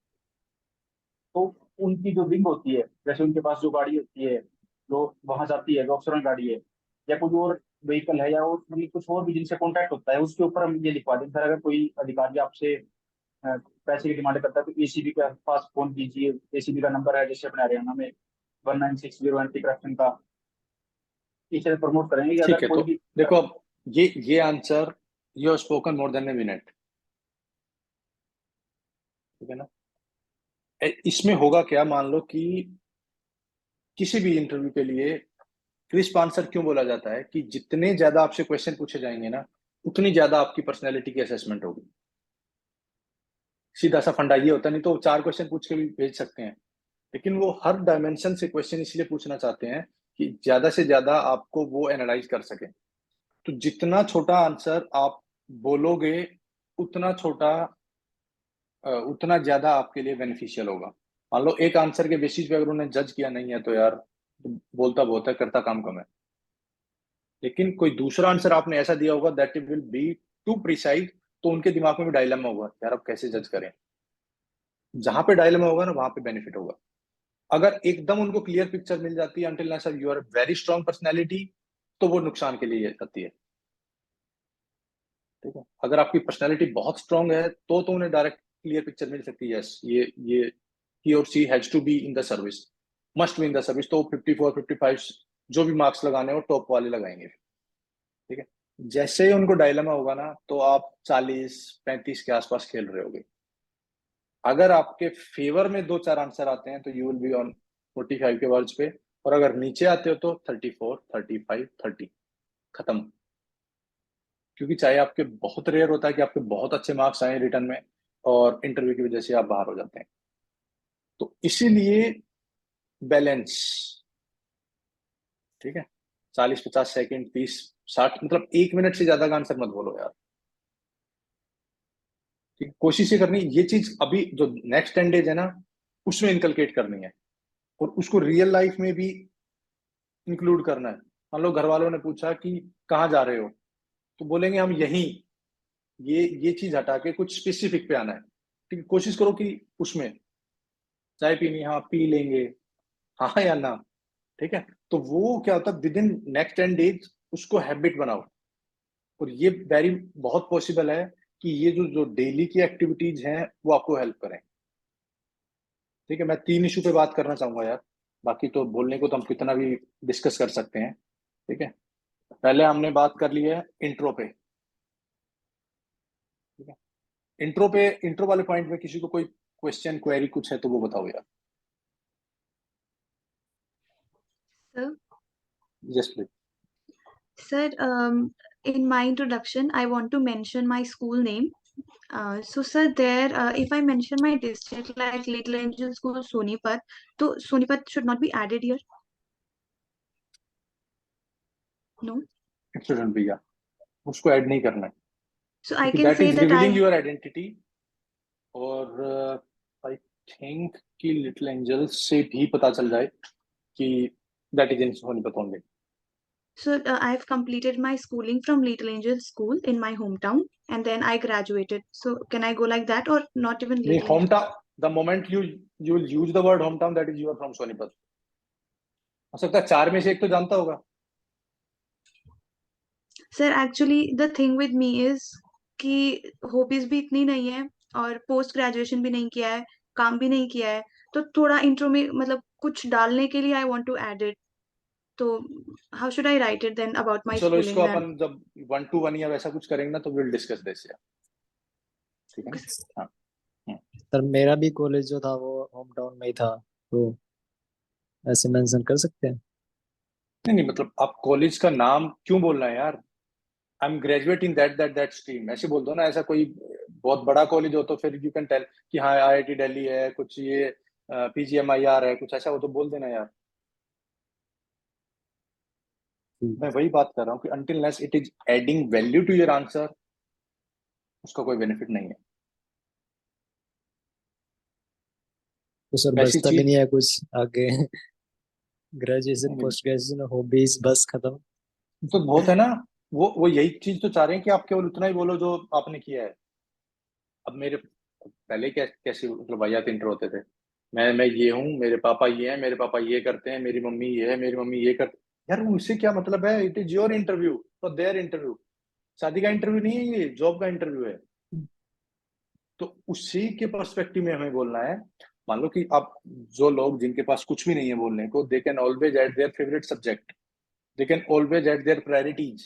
तो उनकी जो विंग होती है, जैसे उनके पास जो गाड़ी होती है जो वहां जाती है, जो ऑप्शनल गाड़ी है, या कोई और व्हीकल है, या और मतलब कुछ और भी जिनसे कॉन्टैक्ट होता है, उसके ऊपर हम ये लिखवा दें सर, अगर कोई अधिकारी आपसे पैसे की डिमांड करता है तो एसीबी के पास फोन कीजिए, एसीबी का नंबर है जैसे अपने हरियाणा में 1960 एंटी करप्शन का टीचर प्रमोट करेंगे कि ठीक अगर है। कोई तो भी देखो, अब ये answer you have spoken more than a minute, ठीक है ना। इसमें होगा क्या, मान लो कि किसी भी इंटरव्यू के लिए क्रिस्प आंसर क्यों बोला जाता है कि जितने ज्यादा आपसे क्वेश्चन पूछे जाएंगे ना, उतनी ज्यादा आपकी पर्सनैलिटी की असेसमेंट होगी। सीधा सा फंडा ये होता, नहीं तो 4 क्वेश्चन पूछ के भी भेज सकते हैं, लेकिन वो हर डायमेंशन से क्वेश्चन इसलिए पूछना चाहते हैं कि ज्यादा से ज्यादा आपको वो एनालाइज कर सके। तो जितना छोटा आंसर आप बोलोगे, उतना छोटा उतना ज्यादा आपके लिए बेनिफिशियल होगा। मान लो एक आंसर के बेसिस पे अगर उन्हें जज किया नहीं है, तो यार बोलता बहुत है, करता काम कम है। लेकिन कोई दूसरा आंसर आपने ऐसा दिया होगा that it will be too precise, तो उनके दिमाग में भी डायलेमा होगा, यार अब कैसे जज करें। जहां पे डायलेमा होगा ना, वहां पे बेनिफिट होगा। अगर एकदम उनको क्लियर पिक्चर मिल जाती है, until sir you are very strong personality, तो वो नुकसान के लिए आती है, ठीक है। अगर आपकी पर्सनैलिटी बहुत स्ट्रांग है, तो उन्हें डायरेक्ट क्लियर पिक्चर मिल सकती है, यस ये ही और she has to be in the service, must be in the service. तो 54 55 जो भी मार्क्स लगाने हो टॉप वाले लगाएंगे, ठीक है। जैसे ही उनको डायलेमा होगा ना, तो आप 40 35 के आसपास खेल रहे होगे। अगर आपके फेवर में 2-4 आंसर आते हैं, तो यू विल बी ऑन 45 के वर्ज पे, और अगर नीचे आते हो तो 34 35 30 खत्म। क्योंकि चाहे आपके बहुत रेयर होता है कि आपके बहुत अच्छे मार्क्स आए रिटर्न में, और इंटरव्यू की वजह से आप बाहर हो जाते हैं। तो इसीलिए बैलेंस, ठीक है। 40 50 सेकंड 30 60, मतलब 1 मिनट से ज्यादा का आंसर मत बोलो यार, ठीक है? कोशिश ये करनी, ये चीज अभी जो नेक्स्ट 10 डेज है ना, उसमें इनकलकेट करनी है, और उसको रियल लाइफ में भी इंक्लूड करना है। मान लो घर वालों ने पूछा कि कहाँ जा रहे हो, तो बोलेंगे हम यहीं, ये चीज हटा के कुछ स्पेसिफिक पे आना है, ठीक है। कोशिश करो कि उसमें चाय पीनी, हाँ पी लेंगे, हाँ या ना, ठीक है। तो वो क्या होता है, विद इन नेक्स्ट 10 डेज उसको हैबिट बनाओ, और ये वेरी बहुत पॉसिबल है कि ये जो जो डेली की एक्टिविटीज हैं वो आपको हेल्प करें, ठीक है। मैं 3 इशू पे बात करना चाहूंगा यार, बाकी तो बोलने को तो हम कितना भी डिस्कस कर सकते हैं, ठीक है। पहले हमने बात कर ली है इंट्रो पे, ठीक है। इंट्रो वाले पॉइंट में किसी को कोई क्वेश्चन क्वेरी कुछ है तो वो बताओ यार। Sir, yes please. sir, in my introduction, I want to mention my school name. So, sir, there, if I mention my district like Little Angel School, Sonipat, so Sonipat should not be added here. No. Student भैया, उसको add नहीं करना है, So I क्योंकि can that say is that revealing I. Your identity. और I think कि little angels से भी पता चल जाए कि that is in Sonipat only. So I have completed my schooling from Little Angel School in my hometown, and then I graduated. So can I go like that or not even नहीं, Little home Angel? Town, the moment you will use the word home town, that is you are from Sonipat. हो सकता है 4 में से एक तो जानता होगा। Sir, actually the thing with me is कि हॉबीज भी इतनी नहीं है और पोस्ट ग्रेजुएशन भी नहीं किया है, काम भी नहीं किया है, तो थोड़ा इंट्रो में मतलब कुछ डालने के लिए I want to add it. तो how should I write it then about my चलो इसको स्कूलिंग देन? अपन जब 1 to 1 या वैसा कुछ करेंगे ना, तो विल डिस्कस दिस यार, ठीक है ना। हाँ। सर मेरा भी कॉलेज जो था वो होम टाउन में ही था, तो ऐसे मेंशन कर सकते हैं। नहीं नहीं, मतलब आप कॉलेज का नाम क्यों बोलना है यार। आई am graduate in that stream, ऐसे बोल दो ना। ऐसा कोई बहुत बड़ा कॉलेज हो तो फिर यू कैन टेल कि हाँ IIT दिल्ली है, कुछ ये PGMIR है, कुछ ऐसा हो तो बोल देना यार। मैं वही बात कर रहा हूँ कि until unless it is adding value to your answer, उसका कोई बेनिफिट नहीं है। तो सर वैसी बचता भी चीज नहीं है कुछ आगे। ग्रेजुएशन पोस्ट ग्रेजुएशन हॉबीज बस खत्म। तो बहुत है ना, वो यही चीज तो चाह रहे हैं कि आप केवल उतना ही बोलो जो आपने किया है। अब मेरे पहले कैसे मतलब वाहियात इंटर होते थे, मैं ये हूँ, मेरे पापा ये हैं, मेरे पापा ये करते हैं, मेरी मम्मी ये है, मेरी मम्मी ये करते। यार उससे क्या मतलब है, it is your interview for their interview. शादी का इंटरव्यू नहीं है, ये जॉब का इंटरव्यू है। तो उसी के पर्सपेक्टिव में हमें बोलना है। मान लो कि आप, जो लोग जिनके पास कुछ भी नहीं है बोलने को, they can always at their favourite subject, they can always add their priorities.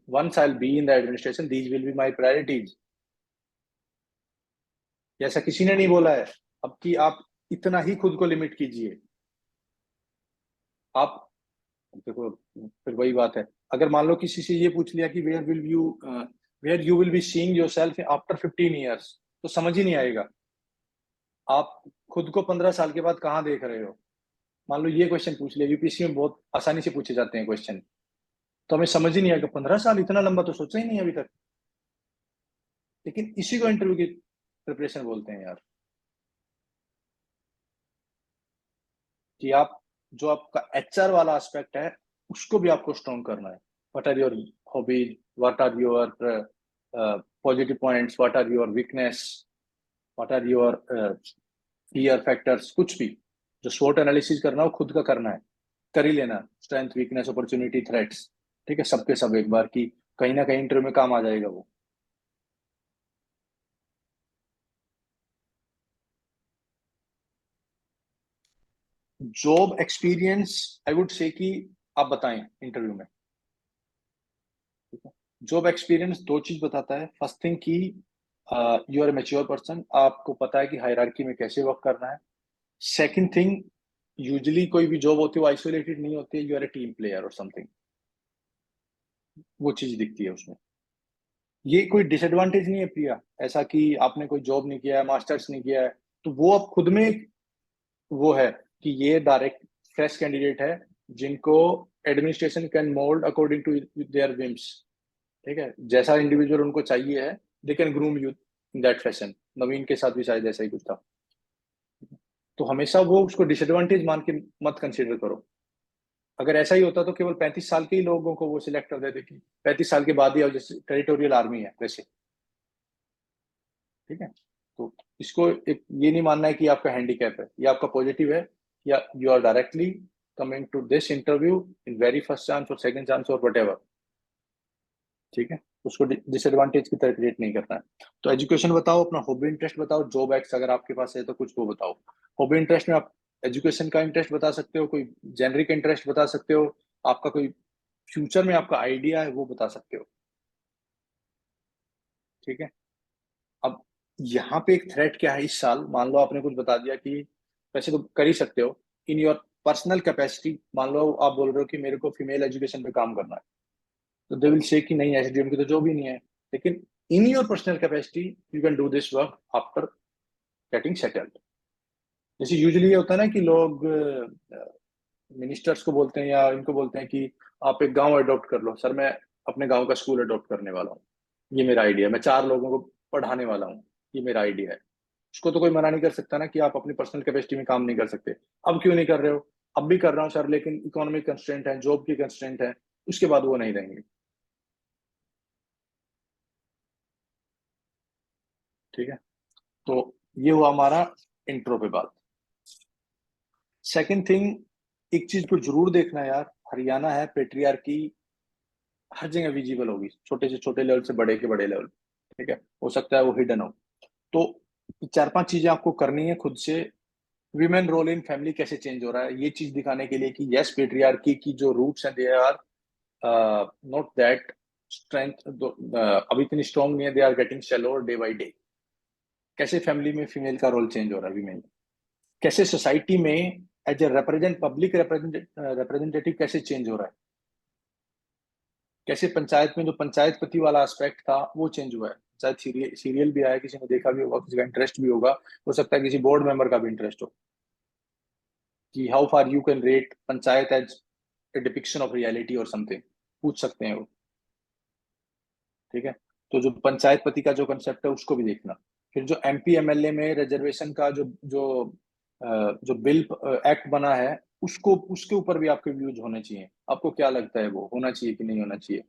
Once I'll be in the administration, these will be my priorities. ऐसा किसी ने नहीं बोला है अब कि आप इतना ही खुद को लिमिट कीजिए। आप देखो, फिर वही बात है, अगर मान लो किसी से ये पूछ लिया कि where you will be seeing yourself after 15 years, तो समझ ही नहीं आएगा आप खुद को 15 साल के बाद कहाँ देख रहे हो। मान लो ये क्वेश्चन पूछ लिया, यूपीएससी में बहुत आसानी से पूछे जाते हैं क्वेश्चन, तो हमें समझ ही नहीं आएगा 15 साल, इतना लंबा तो सोचा ही नहीं अभी तक। लेकिन इसी को इंटरव्यू की प्रिपरेशन बोलते हैं यार, कि आप जो आपका एचआर वाला एस्पेक्ट है उसको भी आपको स्ट्रॉन्ग करना है। What are your hobbies, what are your positive points, what are your weakness, what are your fear factors, कुछ भी जो स्वॉट एनालिसिस करना हो खुद का करना है, कर ही लेना, स्ट्रेंथ, वीकनेस, अपॉर्चुनिटी, थ्रेट्स, ठीक है, सबके सब एक बार की कहीं ना कहीं इंटरव्यू में काम आ जाएगा वो। जॉब एक्सपीरियंस आई वुड से कि आप बताएं इंटरव्यू में, ठीक है। जॉब एक्सपीरियंस दो चीज बताता है, फर्स्ट थिंग कि you are a mature person, आपको पता है कि हायरार्की में कैसे वर्क करना है। सेकंड थिंग, यूजुअली कोई भी जॉब होती है वो आइसोलेटेड नहीं होती है, you are a team player और समथिंग, वो चीज दिखती है उसमें। ये कोई डिसएडवांटेज नहीं है प्रिया, ऐसा कि आपने कोई जॉब नहीं किया है, मास्टर्स नहीं किया है, तो वो अब खुद में वो है कि ये डायरेक्ट फ्रेश कैंडिडेट है जिनको administration can mould according to their whims, ठीक है, जैसा इंडिविजुअल उनको चाहिए है, they can groom you in that fashion. Naveen के साथ भी शायद ऐसा ही कुछ था। तो हमेशा वो उसको डिसएडवांटेज मान के मत कंसिडर करो। अगर ऐसा ही होता तो केवल 35 साल के ही लोगों को वो सिलेक्ट कर देते कि 35 साल के बाद ही, जैसे टेरिटोरियल आर्मी है वैसे, ठीक है। तो इसको एक ये नहीं मानना है कि आपका हैंडीकैप है, ये आपका पॉजिटिव है, या you are directly coming to this interview in very first chance और सेकंड चांस और व्हाटएवर, ठीक है। उसको डिसएडवांटेज की तरह क्रिएट नहीं करना है। तो एजुकेशन बताओ, अपना हॉबी इंटरेस्ट बताओ, जॉब एक्स अगर आपके पास है तो कुछ वो बताओ। हॉबी इंटरेस्ट में आप एजुकेशन का इंटरेस्ट बता सकते हो, कोई जेनरिक इंटरेस्ट बता सकते हो, आपका कोई फ्यूचर में आपका आइडिया है वो बता सकते हो, ठीक है। अब यहाँ पे एक थ्रेट क्या है इस साल, मान लो आपने कुछ बता दिया कि, वैसे तो कर ही सकते हो इन योर पर्सनल कैपेसिटी, मान लो आप बोल रहे हो कि मेरे को फीमेल एजुकेशन पे काम करना है, तो दे विल से कि नहीं एसडीएम की तो जॉब ही नहीं है, लेकिन in your personal capacity you can do this work after getting settled. जैसे यूजुअली ये होता है ना कि लोग मिनिस्टर्स को बोलते हैं या इनको बोलते हैं कि आप एक गांव अडॉप्ट कर लो, सर मैं अपने गांव का स्कूल अडॉप्ट करने वाला हूँ, ये मेरा आइडिया है, मैं 4 लोगों को पढ़ाने वाला हूँ, ये मेरा आइडिया है। उसको तो कोई मना नहीं कर सकता ना कि आप अपनी पर्सनल कैपेसिटी में काम नहीं कर सकते। अब क्यों नहीं कर रहे हो? अब भी कर रहा हूँ सर, लेकिन इकोनॉमिक कंस्ट्रेंट है, जॉब की कंस्ट्रेंट है, उसके बाद वो नहीं रहेंगे, ठीक है। तो ये हुआ हमारा इंट्रो पे बात। सेकंड थिंग, एक चीज को जरूर देखना यार, हरियाणा है, पेट्रियार्की हर जगह विजिबल होगी, छोटे से छोटे लेवल से बड़े के बड़े लेवल, ठीक है। हो सकता है वो हिडन हो, तो 4-5 चीजें आपको करनी है खुद से। विमेन रोल इन फैमिली कैसे चेंज हो रहा है, ये चीज दिखाने के लिए कि यस पेट्रियार्की की जो रूट्स हैं they are not that strength, अभी इतनी स्ट्रॉन्ग नहीं है, they are getting shallower day by day. कैसे फैमिली में फीमेल का रोल चेंज हो रहा है, विमेन कैसे सोसाइटी में एज ए पब्लिक रिप्रेजेंटेटिव कैसे चेंज हो रहा है, कैसे पंचायत में जो पंचायत पति वाला एस्पेक्ट था वो चेंज हुआ है। शायद सीरियल भी आया, किसी ने देखा भी होगा, किसी का इंटरेस्ट भी होगा, हो सकता है किसी बोर्ड मेंबर का भी इंटरेस्ट हो, कि how far you can rate Panchayat as a depiction of reality और समथिंग, पूछ सकते हैं वो, ठीक है। तो जो पंचायत पति का जो कंसेप्ट है उसको भी देखना। फिर जो एमपी एमएलए में रिजर्वेशन का जो जो जो बिल एक्ट बना है, उसको उसके ऊपर भी आपके व्यूज होने चाहिए, आपको क्या लगता है वो होना चाहिए कि नहीं होना चाहिए।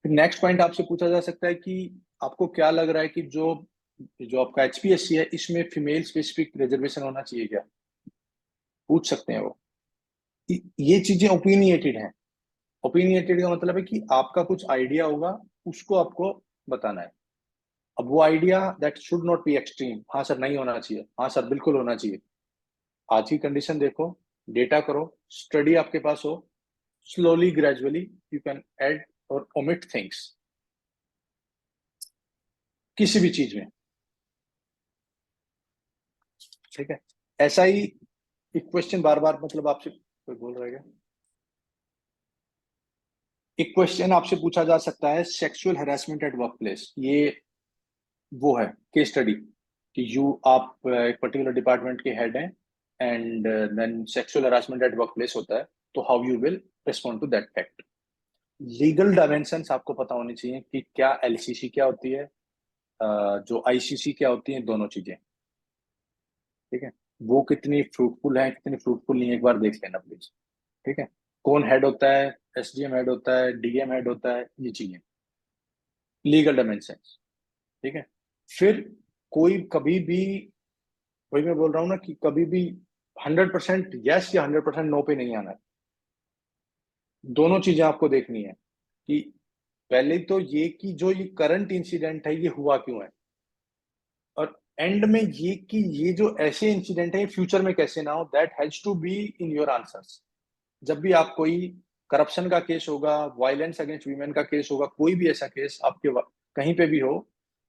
फिर नेक्स्ट पॉइंट आपसे पूछा जा सकता है कि आपको क्या लग रहा है कि जो जो आपका एचपीएससी है इसमें फीमेल स्पेसिफिक रिजर्वेशन होना चाहिए क्या, पूछ सकते हैं वो। ये चीजें ओपिनियटेड हैं। ओपिनियटेड का मतलब है कि आपका कुछ आइडिया होगा, उसको आपको बताना है, अब वो idea that should not be extreme, हाँ सर नहीं होना चाहिए, हाँ सर बिल्कुल होना चाहिए। आज की कंडीशन देखो, डेटा करो, स्टडी आपके पास हो, slowly gradually you can add और ओमिट थिंग्स किसी भी चीज में, ठीक है। ऐसा ही एक क्वेश्चन बार बार मतलब आपसे कोई बोल रहा है क्या? एक क्वेश्चन आपसे पूछा जा सकता है, sexual harassment at work place. ये वो है केस स्टडी कि आप एक पर्टिकुलर डिपार्टमेंट के हेड हैं and then sexual harassment at work place होता है, तो how you will respond to that fact. Legal dimensions आपको पता होनी चाहिए कि क्या एलसीसी क्या होती है, जो आईसीसी क्या होती है, दोनों चीजें, ठीक है। वो कितनी फ्रूटफुल है कितनी फ्रूटफुल नहीं है, एक बार देख लेना प्लीज, ठीक है। कौन हेड होता है, एसडीएम हेड होता है, डीएम हेड होता है, ये चीजें लीगल डायमेंशंस, ठीक है। फिर कोई कभी भी, वही मैं बोल रहा हूँ ना कि कभी भी 100% यस या 100% नो पे नहीं आना है। दोनों चीजें आपको देखनी है कि पहले तो ये कि जो ये करंट इंसिडेंट है ये हुआ क्यों है, और एंड में ये कि ये जो ऐसे इंसिडेंट है ये फ्यूचर में कैसे ना हो, that has to be in your answers. जब भी आप कोई करप्शन का केस होगा, वायलेंस अगेंस्ट वीमेन का केस होगा, कोई भी ऐसा केस आपके कहीं पे भी हो,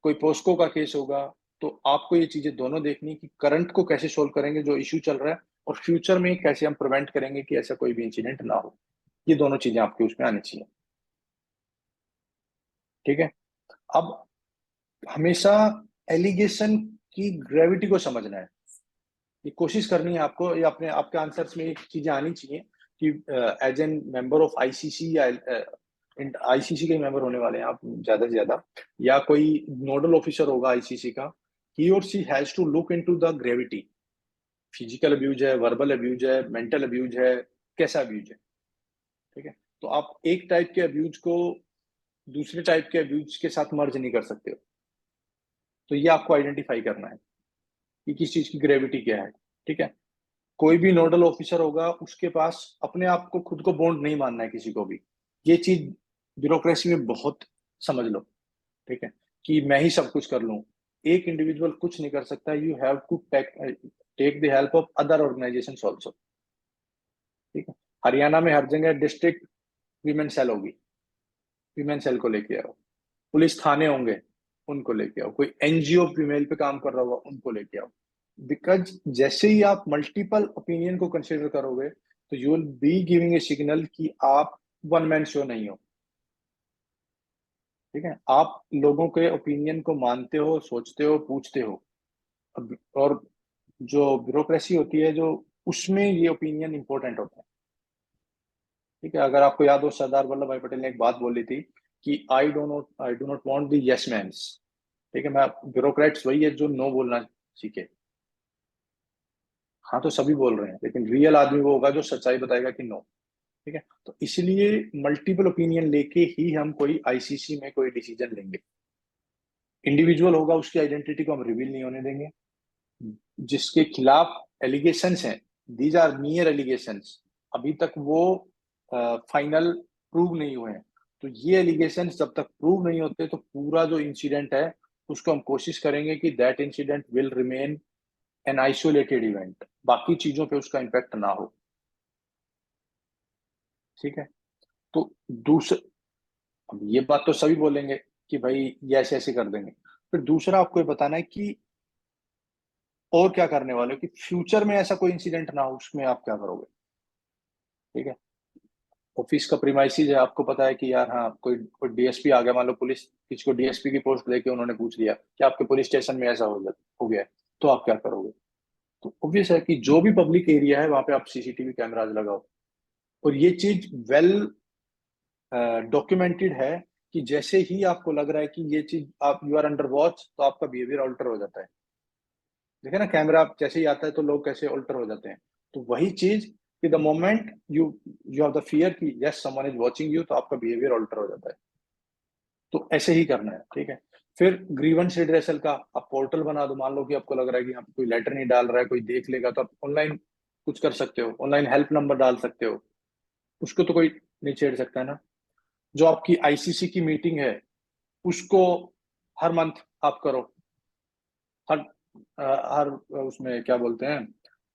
कोई पोस्को का केस होगा, तो आपको ये चीजें दोनों देखनी कि करंट को कैसे सोल्व करेंगे जो इश्यू चल रहा है, और फ्यूचर में कैसे हम प्रिवेंट करेंगे कि ऐसा कोई भी इंसिडेंट ना हो। ये दोनों चीजें आपके उसमें आनी चाहिए, ठीक है। अब हमेशा एलिगेशन की ग्रेविटी को समझना है, ये कोशिश करनी है आपको, ये अपने आपके आंसर्स में ये चीजें आनी चाहिए कि as an member of ICC या आईसीसी के मेंबर होने वाले हैं आप ज्यादा से ज्यादा, या कोई नोडल ऑफिसर होगा आईसीसी का, ही और she has to look into the gravity. Physical abuse है, वर्बल अब्यूज है, मेंटल अब्यूज है, कैसा अब्यूज है, ठीक है। तो आप एक टाइप के अब्यूज को दूसरे टाइप के अब्यूज के साथ मर्ज नहीं कर सकते हो, तो ये आपको आइडेंटिफाई करना है कि किस चीज की ग्रेविटी क्या है, ठीक है। कोई भी नोडल ऑफिसर होगा उसके पास अपने आप को खुद को बॉन्ड नहीं मानना है किसी को भी, ये चीज ब्यूरोक्रेसी में बहुत समझ लो, ठीक है, कि मैं ही सब कुछ कर लूं। एक इंडिविजुअल कुछ नहीं कर सकता, you have to take the help of other organisations also, ठीक है। हरियाणा में हर जगह डिस्ट्रिक्ट वीमेन सेल होगी, वीमेन सेल को लेके आओ, पुलिस थाने होंगे उनको लेके आओ, कोई एनजीओ फीमेल पे काम कर रहा होगा उनको लेके आओ, बिकॉज जैसे ही आप मल्टीपल ओपिनियन को कंसिडर करोगे तो you will be giving a signal कि आप वन मैन शो नहीं हो, ठीक है। आप लोगों के ओपिनियन को मानते हो, सोचते हो, पूछते हो, और जो ब्यूरोक्रेसी होती है जो उसमें ये ओपिनियन इंपॉर्टेंट होता है, ठीक है। अगर आपको याद हो सरदार वल्लभ भाई पटेल ने एक बात बोली थी कि I do not want the yes mans, ठीक है। मैं ब्यूरोक्रेट्स वही है जो नो बोलना सीखे, हाँ तो सभी बोल रहे हैं, लेकिन रियल आदमी वो होगा जो सच्चाई बताएगा कि नो, ठीक है। तो इसलिए मल्टीपल ओपिनियन लेके ही हम कोई आईसीसी में कोई डिसीजन लेंगे। इंडिविजुअल होगा उसकी आइडेंटिटी को हम रिवील नहीं होने देंगे, जिसके खिलाफ एलिगेशंस हैं, दीज आर मियर एलिगेशंस, अभी तक वो फाइनल प्रूव नहीं हुए हैं। तो ये एलिगेशंस जब तक प्रूव नहीं होते तो पूरा जो इंसिडेंट है उसको हम कोशिश करेंगे कि that incident will remain an isolated event, बाकी चीजों पे उसका इम्पैक्ट ना हो, ठीक है। तो दूसरा, अब ये बात तो सभी बोलेंगे कि भाई ये ऐसे ऐसे कर देंगे, फिर दूसरा आपको ये बताना है कि और क्या करने वाले हो कि फ्यूचर में ऐसा कोई इंसिडेंट ना हो, उसमें आप क्या करोगे, ठीक है। ऑफिस का प्रीमाइसिस है, आपको पता है कि यार हाँ कोई डीएसपी आ गया, मान लो पुलिस किसी को डीएसपी की पोस्ट देके उन्होंने पूछ लिया कि आपके पुलिस स्टेशन में ऐसा हो गया, तो आप क्या करोगे। तो ऑब्वियस है कि जो भी पब्लिक एरिया है वहां पे आप सीसीटीवी कैमराज लगाओ, और ये चीज वेल डॉक्यूमेंटेड है कि जैसे ही आपको लग रहा है कि ये चीज आप यू आर अंडर वॉच, तो आपका बिहेवियर ऑल्टर हो जाता है। देखे ना कैमरा आप जैसे ही आता है तो लोग कैसे ऑल्टर हो जाते हैं, तो वही चीज कि the moment you you have the fear कि yes someone is watching you, तो आपका बिहेवियर ऑल्टर हो जाता है। तो ऐसे ही करना है, ठीक है। फिर ग्रीवेंस रिड्रेसल का आप पोर्टल बना दो, मान लो कि आपको लग रहा है कि यहाँ पे कोई लेटर नहीं डाल रहा है, कोई देख लेगा, तो आप ऑनलाइन कुछ कर सकते हो, ऑनलाइन हेल्प नंबर डाल सकते हो, उसको तो कोई नहीं छेड़ सकता है ना। जो आपकी आईसीसी की मीटिंग है उसको हर मंथ आप करो, हर हर उसमें क्या बोलते हैं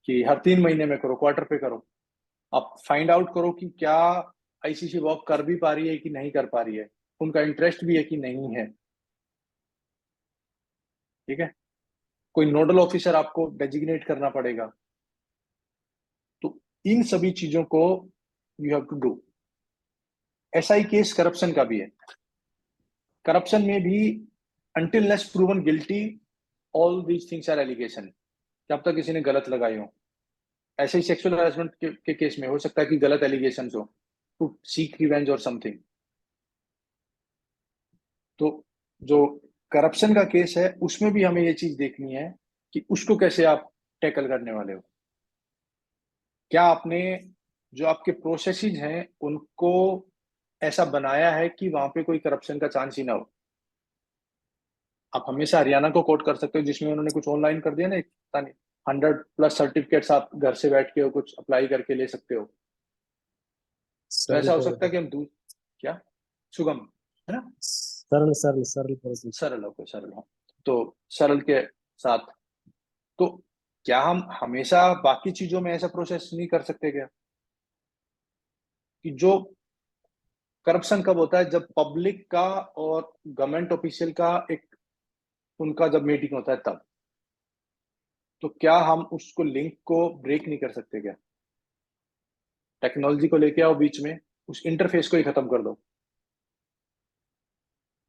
कि हर 3 महीने में करो, क्वार्टर पे करो। आप फाइंड आउट करो कि क्या आईसीसी वर्क कर भी पा रही है कि नहीं कर पा रही है, उनका इंटरेस्ट भी है कि नहीं है। ठीक है, कोई नोडल ऑफिसर आपको डेजिग्नेट करना पड़ेगा। तो इन सभी चीजों को यू हैव टू डू। ऐसा ही केस करप्शन का भी है। करप्शन में भी until less proven guilty, all these things are allegation, जब तक किसी ने गलत लगाई हो। ऐसे ही सेक्सुअल हरासमेंट के केस में हो सकता है कि गलत एलिगेशन हो, टू सीक रिवेंज और समथिंग। तो जो करप्शन का केस है उसमें भी हमें ये चीज देखनी है कि उसको कैसे आप टैकल करने वाले हो। क्या आपने जो आपके प्रोसेसेस हैं उनको ऐसा बनाया है कि वहां पे कोई करप्शन का चांस ही ना हो। आप हमेशा हरियाणा को कोट कर सकते हो जिसमें उन्होंने कुछ ऑनलाइन कर दिया ना, 100+ सर्टिफिकेट्स आप घर से बैठ के कुछ अप्लाई करके ले सकते हो। तो सरल ऐसा हो सकता है कि हम क्या सुगम है ना, सरल सरल सरल प्रोसेस। सरल हो, सरल हो, तो सरल के साथ। तो क्या हम हमेशा बाकी चीजों में ऐसा प्रोसेस नहीं कर सकते क्या? कि जो करप्शन कब होता है, जब पब्लिक का और गवर्नमेंट ऑफिशियल का एक उनका जब मीटिंग होता है तब। तो क्या हम उसको लिंक को ब्रेक नहीं कर सकते क्या? टेक्नोलॉजी को लेके आओ बीच में, उस इंटरफेस को ही खत्म कर दो।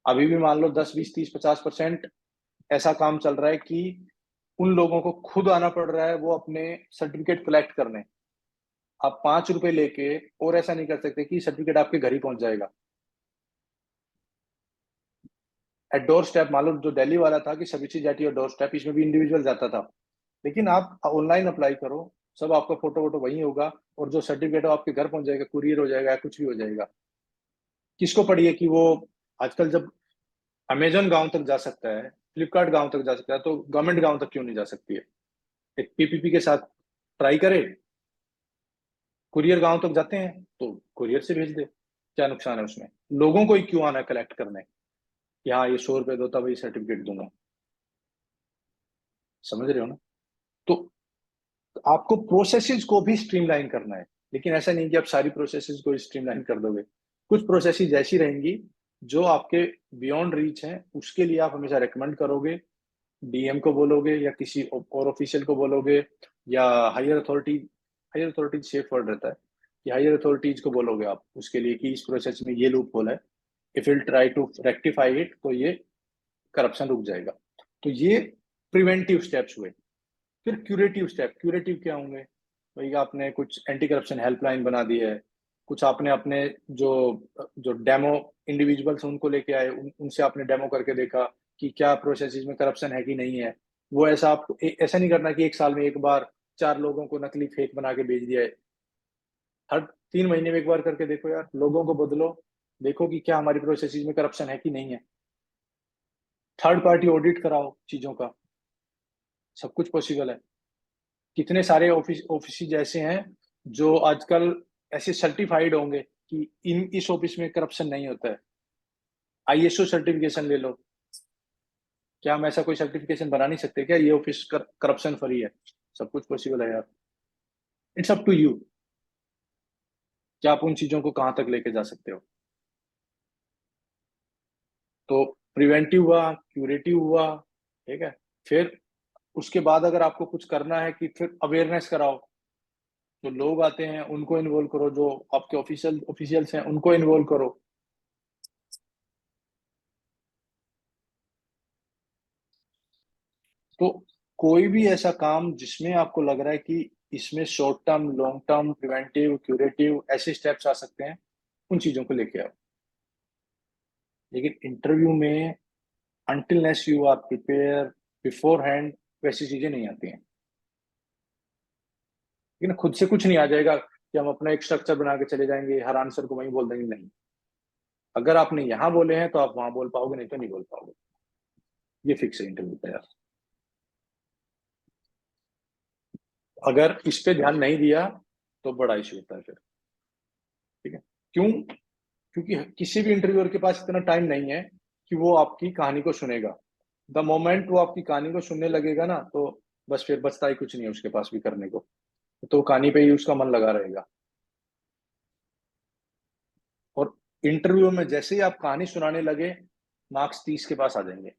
अभी भी मान लो 10, 20, 30, 50% ऐसा काम चल रहा है कि उन लोगों को खुद आना पड़ रहा है वो अपने सर्टिफिकेट कलेक्ट करने। आप 5 रुपए लेके और ऐसा नहीं कर सकते कि सर्टिफिकेट आपके घर ही पहुंच जाएगा एट डोर स्टेप। मान लो जो दिल्ली वाला था कि सभी चीज एट योर डोर स्टेप, इसमें भी इंडिविजुअल जाता था। लेकिन आप ऑनलाइन अप्लाई करो, सब आपका फोटो वोटो वही होगा और जो सर्टिफिकेट है आपके घर पहुंच जाएगा, कुरियर हो जाएगा, कुछ भी हो जाएगा। किसको पड़ी है कि वो आजकल जब अमेजन गांव तक जा सकता है, फ्लिपकार्ट गांव तक जा सकता है, तो गवर्नमेंट गांव तक क्यों नहीं जा सकती है? एक पीपीपी के साथ ट्राई करे, कुरियर गांव तक जाते हैं तो कुरियर से भेज दे, क्या नुकसान है उसमें? लोगों को ही क्यों आना कलेक्ट करने कि हाँ ये 100 रुपए दो तब ये सर्टिफिकेट दूंगा? समझ रहे हो ना? तो आपको प्रोसेसेस को भी स्ट्रीमलाइन करना है, लेकिन ऐसा नहीं कि आप सारी प्रोसेसेस को स्ट्रीमलाइन कर दोगे। कुछ प्रोसेसेस ऐसी रहेंगी जो आपके बियॉन्ड रीच हैं, उसके लिए आप हमेशा रेकमेंड करोगे, डीएम को बोलोगे या किसी और ऑफिशियल को बोलोगे, या हायर अथॉरिटी सेफ वर्ड रहता है कि हायर अथॉरिटीज को बोलोगे आप उसके लिए कि इस प्रोसेस में ये लूप होल है, if will try to rectify it तो ये करप्शन रुक जाएगा। तो ये प्रिवेंटिव स्टेप्स हुए। फिर क्यूरेटिव स्टेप, क्यूरेटिव क्या होंगे भाई? आपने कुछ एंटी करप्शन हेल्पलाइन बना दी है, कुछ आपने अपने जो जो डेमो इंडिविजुअल्स उनको लेके आए, उनसे आपने डेमो करके देखा कि क्या प्रोसेसेस में करप्शन है कि नहीं है। वो ऐसा आप ऐसा नहीं करना कि 1 साल में एक बार 4 लोगों को नकली फेक बना के भेज दिया है। हर 3 महीने में एक बार करके देखो यार, लोगों को बदलो, देखो कि क्या हमारी प्रोसेसेस में करप्शन है कि नहीं है। थर्ड पार्टी ऑडिट कराओ चीजों का, सब कुछ पॉसिबल है। कितने सारे ऑफिस ऐसे हैं जो आजकल ऐसे सर्टिफाइड होंगे कि इस ऑफिस में करप्शन नहीं होता है। आईएसओ सर्टिफिकेशन ले लो, क्या हम ऐसा कोई सर्टिफिकेशन बना नहीं सकते क्या ये ऑफिस करप्शन फ्री है? सब कुछ पॉसिबल है यार। इट्स अप टू यू कि आप उन चीजों को कहां तक लेके जा सकते हो। तो प्रिवेंटिव हुआ, क्यूरेटिव हुआ, ठीक है। फिर उसके बाद अगर आपको कुछ करना है कि फिर अवेयरनेस कराओ, जो लोग आते हैं उनको इन्वॉल्व करो, जो आपके ऑफिशियल्स हैं उनको इन्वॉल्व करो। तो कोई भी ऐसा काम जिसमें आपको लग रहा है कि इसमें short term, long term, preventive, curative ऐसे स्टेप्स आ सकते हैं, उन चीजों को लेके आओ। लेकिन इंटरव्यू में unless you are prepare beforehand, वैसी चीजें नहीं आती हैं। लेकिन खुद से कुछ नहीं आ जाएगा कि हम अपना एक स्ट्रक्चर बना के चले जाएंगे, हर आंसर को वहीं बोल देंगे, नहीं। अगर आपने यहाँ बोले हैं तो आप वहां बोल पाओगे, नहीं तो नहीं बोल पाओगे। ये फिक्स है इंटरव्यू का यार। अगर इस पे ध्यान नहीं दिया तो बड़ा इशू होता है फिर। ठीक है, क्यों? क्योंकि किसी भी इंटरव्यूअर के पास इतना टाइम नहीं है कि वो आपकी कहानी को सुनेगा। द मोमेंट वो आपकी कहानी को सुनने लगेगा ना, तो बस फिर बचता ही कुछ नहीं है उसके पास भी करने को, तो कहानी पे ही उसका मन लगा रहेगा। और इंटरव्यू में जैसे ही आप कहानी सुनाने लगे, मार्क्स 30 के पास आ जाएंगे,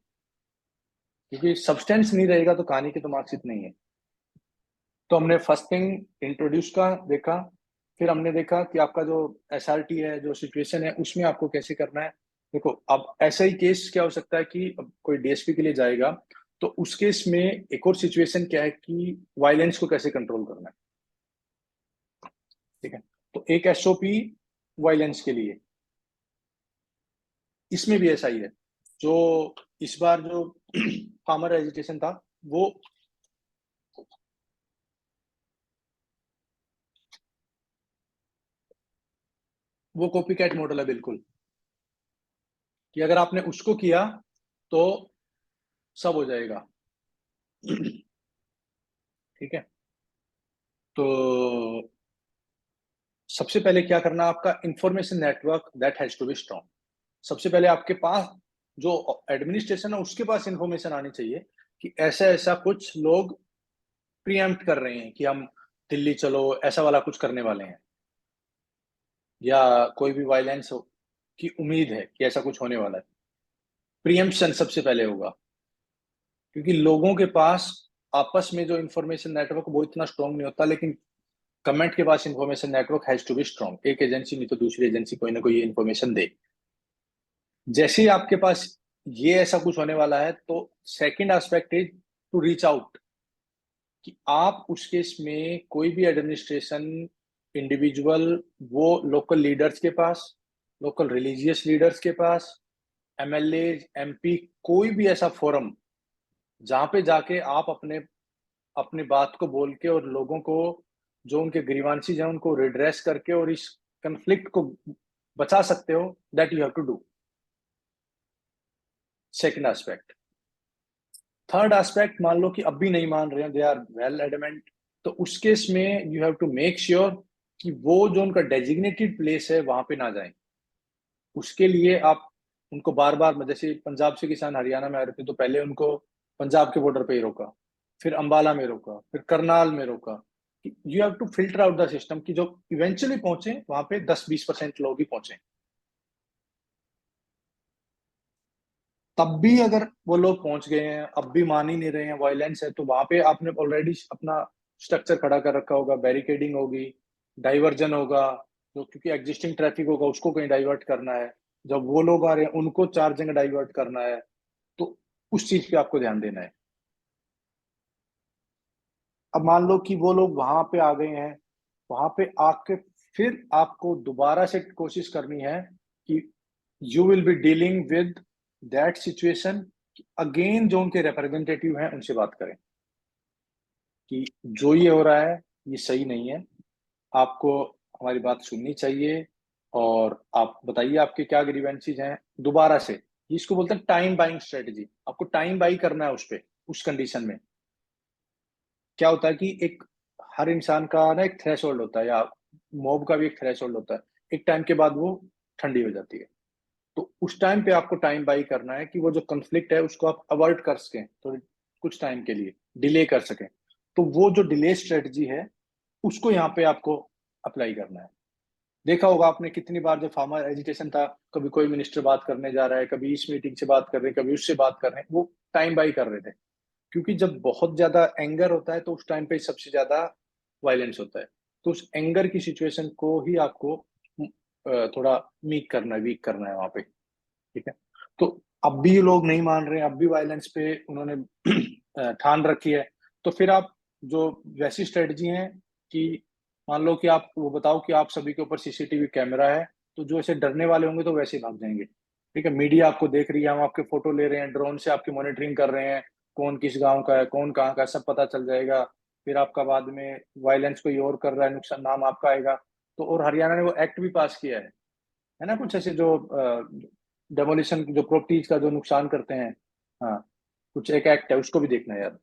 क्योंकि सब्सटेंस नहीं रहेगा तो कहानी के तो मार्क्स इतने ही है। तो हमने फर्स्ट थिंग इंट्रोड्यूस का देखा, फिर हमने देखा कि आपका जो एसआरटी है, जो सिचुएशन है, उसमें आपको कैसे करना है। देखो, अब ऐसा ही केस क्या हो सकता है कि अब कोई डीएसपी के लिए जाएगा, तो उस केस में एक और सिचुएशन क्या है कि वायलेंस को कैसे कंट्रोल करना है। ठीक है, तो एक एसओपी वायलेंस के लिए, इसमें भी ऐसा ही है। जो इस बार जो फार्मर एजिटेशन था, वो कॉपी कैट मॉडल है बिल्कुल, कि अगर आपने उसको किया तो सब हो जाएगा। ठीक है, तो सबसे पहले क्या करना, आपका information network that has to be strong. सबसे पहले आपके पास जो एडमिनिस्ट्रेशन है उसके पास इंफॉर्मेशन आनी चाहिए कि ऐसा ऐसा कुछ लोग प्रीएम्प्ट कर रहे हैं कि हम दिल्ली चलो ऐसा वाला कुछ करने वाले हैं, या कोई भी वायलेंस हो की उम्मीद है कि ऐसा कुछ होने वाला है। प्रीएम्प्शन सबसे पहले होगा, क्योंकि लोगों के पास आपस में जो इंफॉर्मेशन नेटवर्क वो इतना स्ट्रॉन्ग नहीं होता, लेकिन गवर्नमेंट के पास information network has to be strong. एक एजेंसी नहीं तो दूसरी एजेंसी कोई ना कोई ये इंफॉर्मेशन दे। जैसे ही आपके पास ये ऐसा कुछ होने वाला है, तो second aspect is to reach out, कि आप उस केस में कोई भी एडमिनिस्ट्रेशन इंडिविजुअल, वो लोकल लीडर्स के पास, लोकल रिलीजियस लीडर्स के पास, एमएलए एमपी, कोई भी ऐसा फोरम जहां पे जाके आप अपने अपनी बात को बोल के और लोगों को जो उनके ग्रीवांसीज हैं उनको रिड्रेस करके और इस कंफ्लिक्ट को बचा सकते हो, that you have to do. Second aspect. Third aspect, मान लो कि अब भी नहीं मान रहे हैं, दे आर वेल एडमेंट, तो उस केस में you have to make sure कि वो जो उनका डेजिग्नेटेड प्लेस है वहां पे ना जाए। उसके लिए आप उनको बार बार, जैसे पंजाब से किसान हरियाणा में आ रहे थे तो पहले उनको पंजाब के बॉर्डर पे ही रोका, फिर अंबाला में रोका, फिर करनाल में रोका। You have to filter out the system, कि जो इवेंचुअली पहुंचे वहां पे 10-20% लोग ही पहुंचे। तब भी अगर वो लोग पहुंच गए हैं, अब भी मान ही नहीं रहे हैं, वायलेंस है, तो वहां पे आपने ऑलरेडी अपना स्ट्रक्चर खड़ा कर रखा होगा, बैरिकेडिंग होगी, डाइवर्जन होगा, जो क्योंकि एग्जिस्टिंग ट्रैफिक होगा उसको कहीं डाइवर्ट करना है, जब वो लोग आ रहे हैं उनको 4 जगह डाइवर्ट करना है, तो उस चीज पे आपको ध्यान देना है। अब मान लो कि वो लोग वहां पे आ गए हैं, वहां पे आके फिर आपको दोबारा से कोशिश करनी है कि you will be dealing with that situation. Again जो उनके रिप्रेजेंटेटिव हैं उनसे बात करें कि जो ये हो रहा है ये सही नहीं है, आपको हमारी बात सुननी चाहिए, और आप बताइए आपके क्या ग्रीवेंसीज हैं दोबारा से। इसको बोलते हैं टाइम बाइंग स्ट्रेटेजी। आपको टाइम बाई करना है उस पे, उस कंडीशन में। क्या होता है कि एक हर इंसान का ना एक थ्रेशोल्ड होता है, या मॉब का भी एक थ्रेशोल्ड होता है, एक टाइम के बाद वो ठंडी हो जाती है। तो उस टाइम पे आपको टाइम बाई करना है कि वो जो कन्फ्लिक्ट है उसको आप अवॉइड कर सकें, तो कुछ टाइम के लिए डिले कर सकें। तो वो जो डिले स्ट्रेटजी है उसको यहाँ पे आपको अप्लाई करना है। देखा होगा आपने कितनी बार जब फार्मर एजिटेशन था, कभी कोई मिनिस्टर बात करने जा रहा है, कभी इस मीटिंग से बात कर रहे हैं, कभी उससे बात कर रहे हैं, वो टाइम बाई कर रहे थे। क्योंकि जब बहुत ज्यादा एंगर होता है तो उस टाइम पे सबसे ज्यादा वायलेंस होता है। तो उस एंगर की सिचुएशन को ही आपको थोड़ा वीक करना है वहां पे। ठीक है, तो अब भी लोग नहीं मान रहे हैं, अब भी वायलेंस पे उन्होंने ठान रखी है। तो फिर आप जो वैसी स्ट्रेटजी है कि मान लो कि आप वो बताओ कि आप सभी के ऊपर सीसीटीवी कैमरा है, तो जो ऐसे डरने वाले होंगे तो वैसे ही भाग जाएंगे। ठीक है, मीडिया आपको देख रही है, हम आपके फोटो ले रहे हैं, ड्रोन से आपकी मॉनिटरिंग कर रहे हैं, कौन किस गांव का है, कौन कहाँ का है, सब पता चल जाएगा। फिर आपका बाद में वायलेंस कोई और कर रहा है, नुकसान नाम आपका आएगा। तो और हरियाणा ने वो एक्ट भी पास किया है ना, कुछ ऐसे जो डेमोलिशन, जो प्रॉपर्टीज का जो नुकसान करते हैं। हाँ, कुछ एक एक्ट है, उसको भी देखना है यार।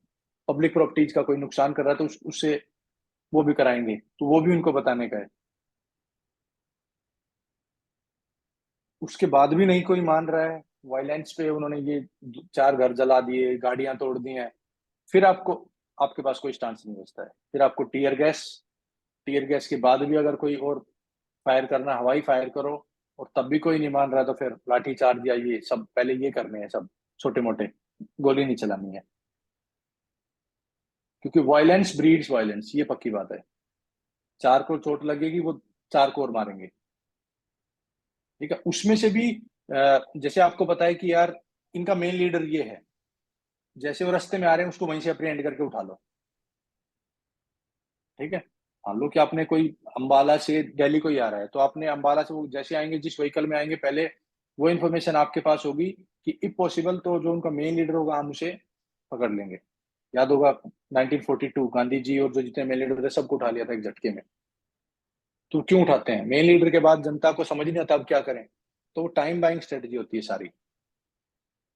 पब्लिक प्रॉपर्टीज का कोई नुकसान कर रहा है तो उससे वो भी कराएंगे, तो वो भी उनको बताने का है। उसके बाद भी नहीं कोई मान रहा है, वायलेंस पे उन्होंने ये 4 घर जला दिए, गाड़ियां तोड़ दी हैं, फिर आपको, आपके पास कोई स्टांस नहीं बचता है। फिर आपको टीयर गैस के बाद भी अगर कोई और फायर करना, हवाई फायर करो, और तब भी कोई नहीं मान रहा, तो फिर लाठी चार्ज या ये सब पहले ये करने हैं, सब छोटे मोटे, गोली नहीं चलानी है, क्योंकि वायलेंस ब्रीड्स वायलेंस, ये पक्की बात है। 4 को चोट लगेगी, वो 4 को और मारेंगे, ठीक है। उसमें से भी जैसे आपको पता है कि यार इनका मेन लीडर ये है, जैसे वो रास्ते में आ रहे हैं उसको वहीं से अप्रीहेंड करके उठा लो, ठीक है। मान लो कि आपने कोई अंबाला से दिल्ली को ही आ रहा है, तो आपने अंबाला से वो जैसे आएंगे, जिस व्हीकल में आएंगे, पहले वो इन्फॉर्मेशन आपके पास होगी कि इफ पॉसिबल तो जो उनका मेन लीडर होगा हम उसे पकड़ लेंगे। याद होगा 1942 गांधी जी और जो जितने मेन लीडर थे सबको उठा लिया था एक झटके में। तो क्यों उठाते हैं? मेन लीडर के बाद जनता को समझ नहीं आता अब क्या करें, तो वो टाइम बाइंग स्ट्रेटजी होती है सारी।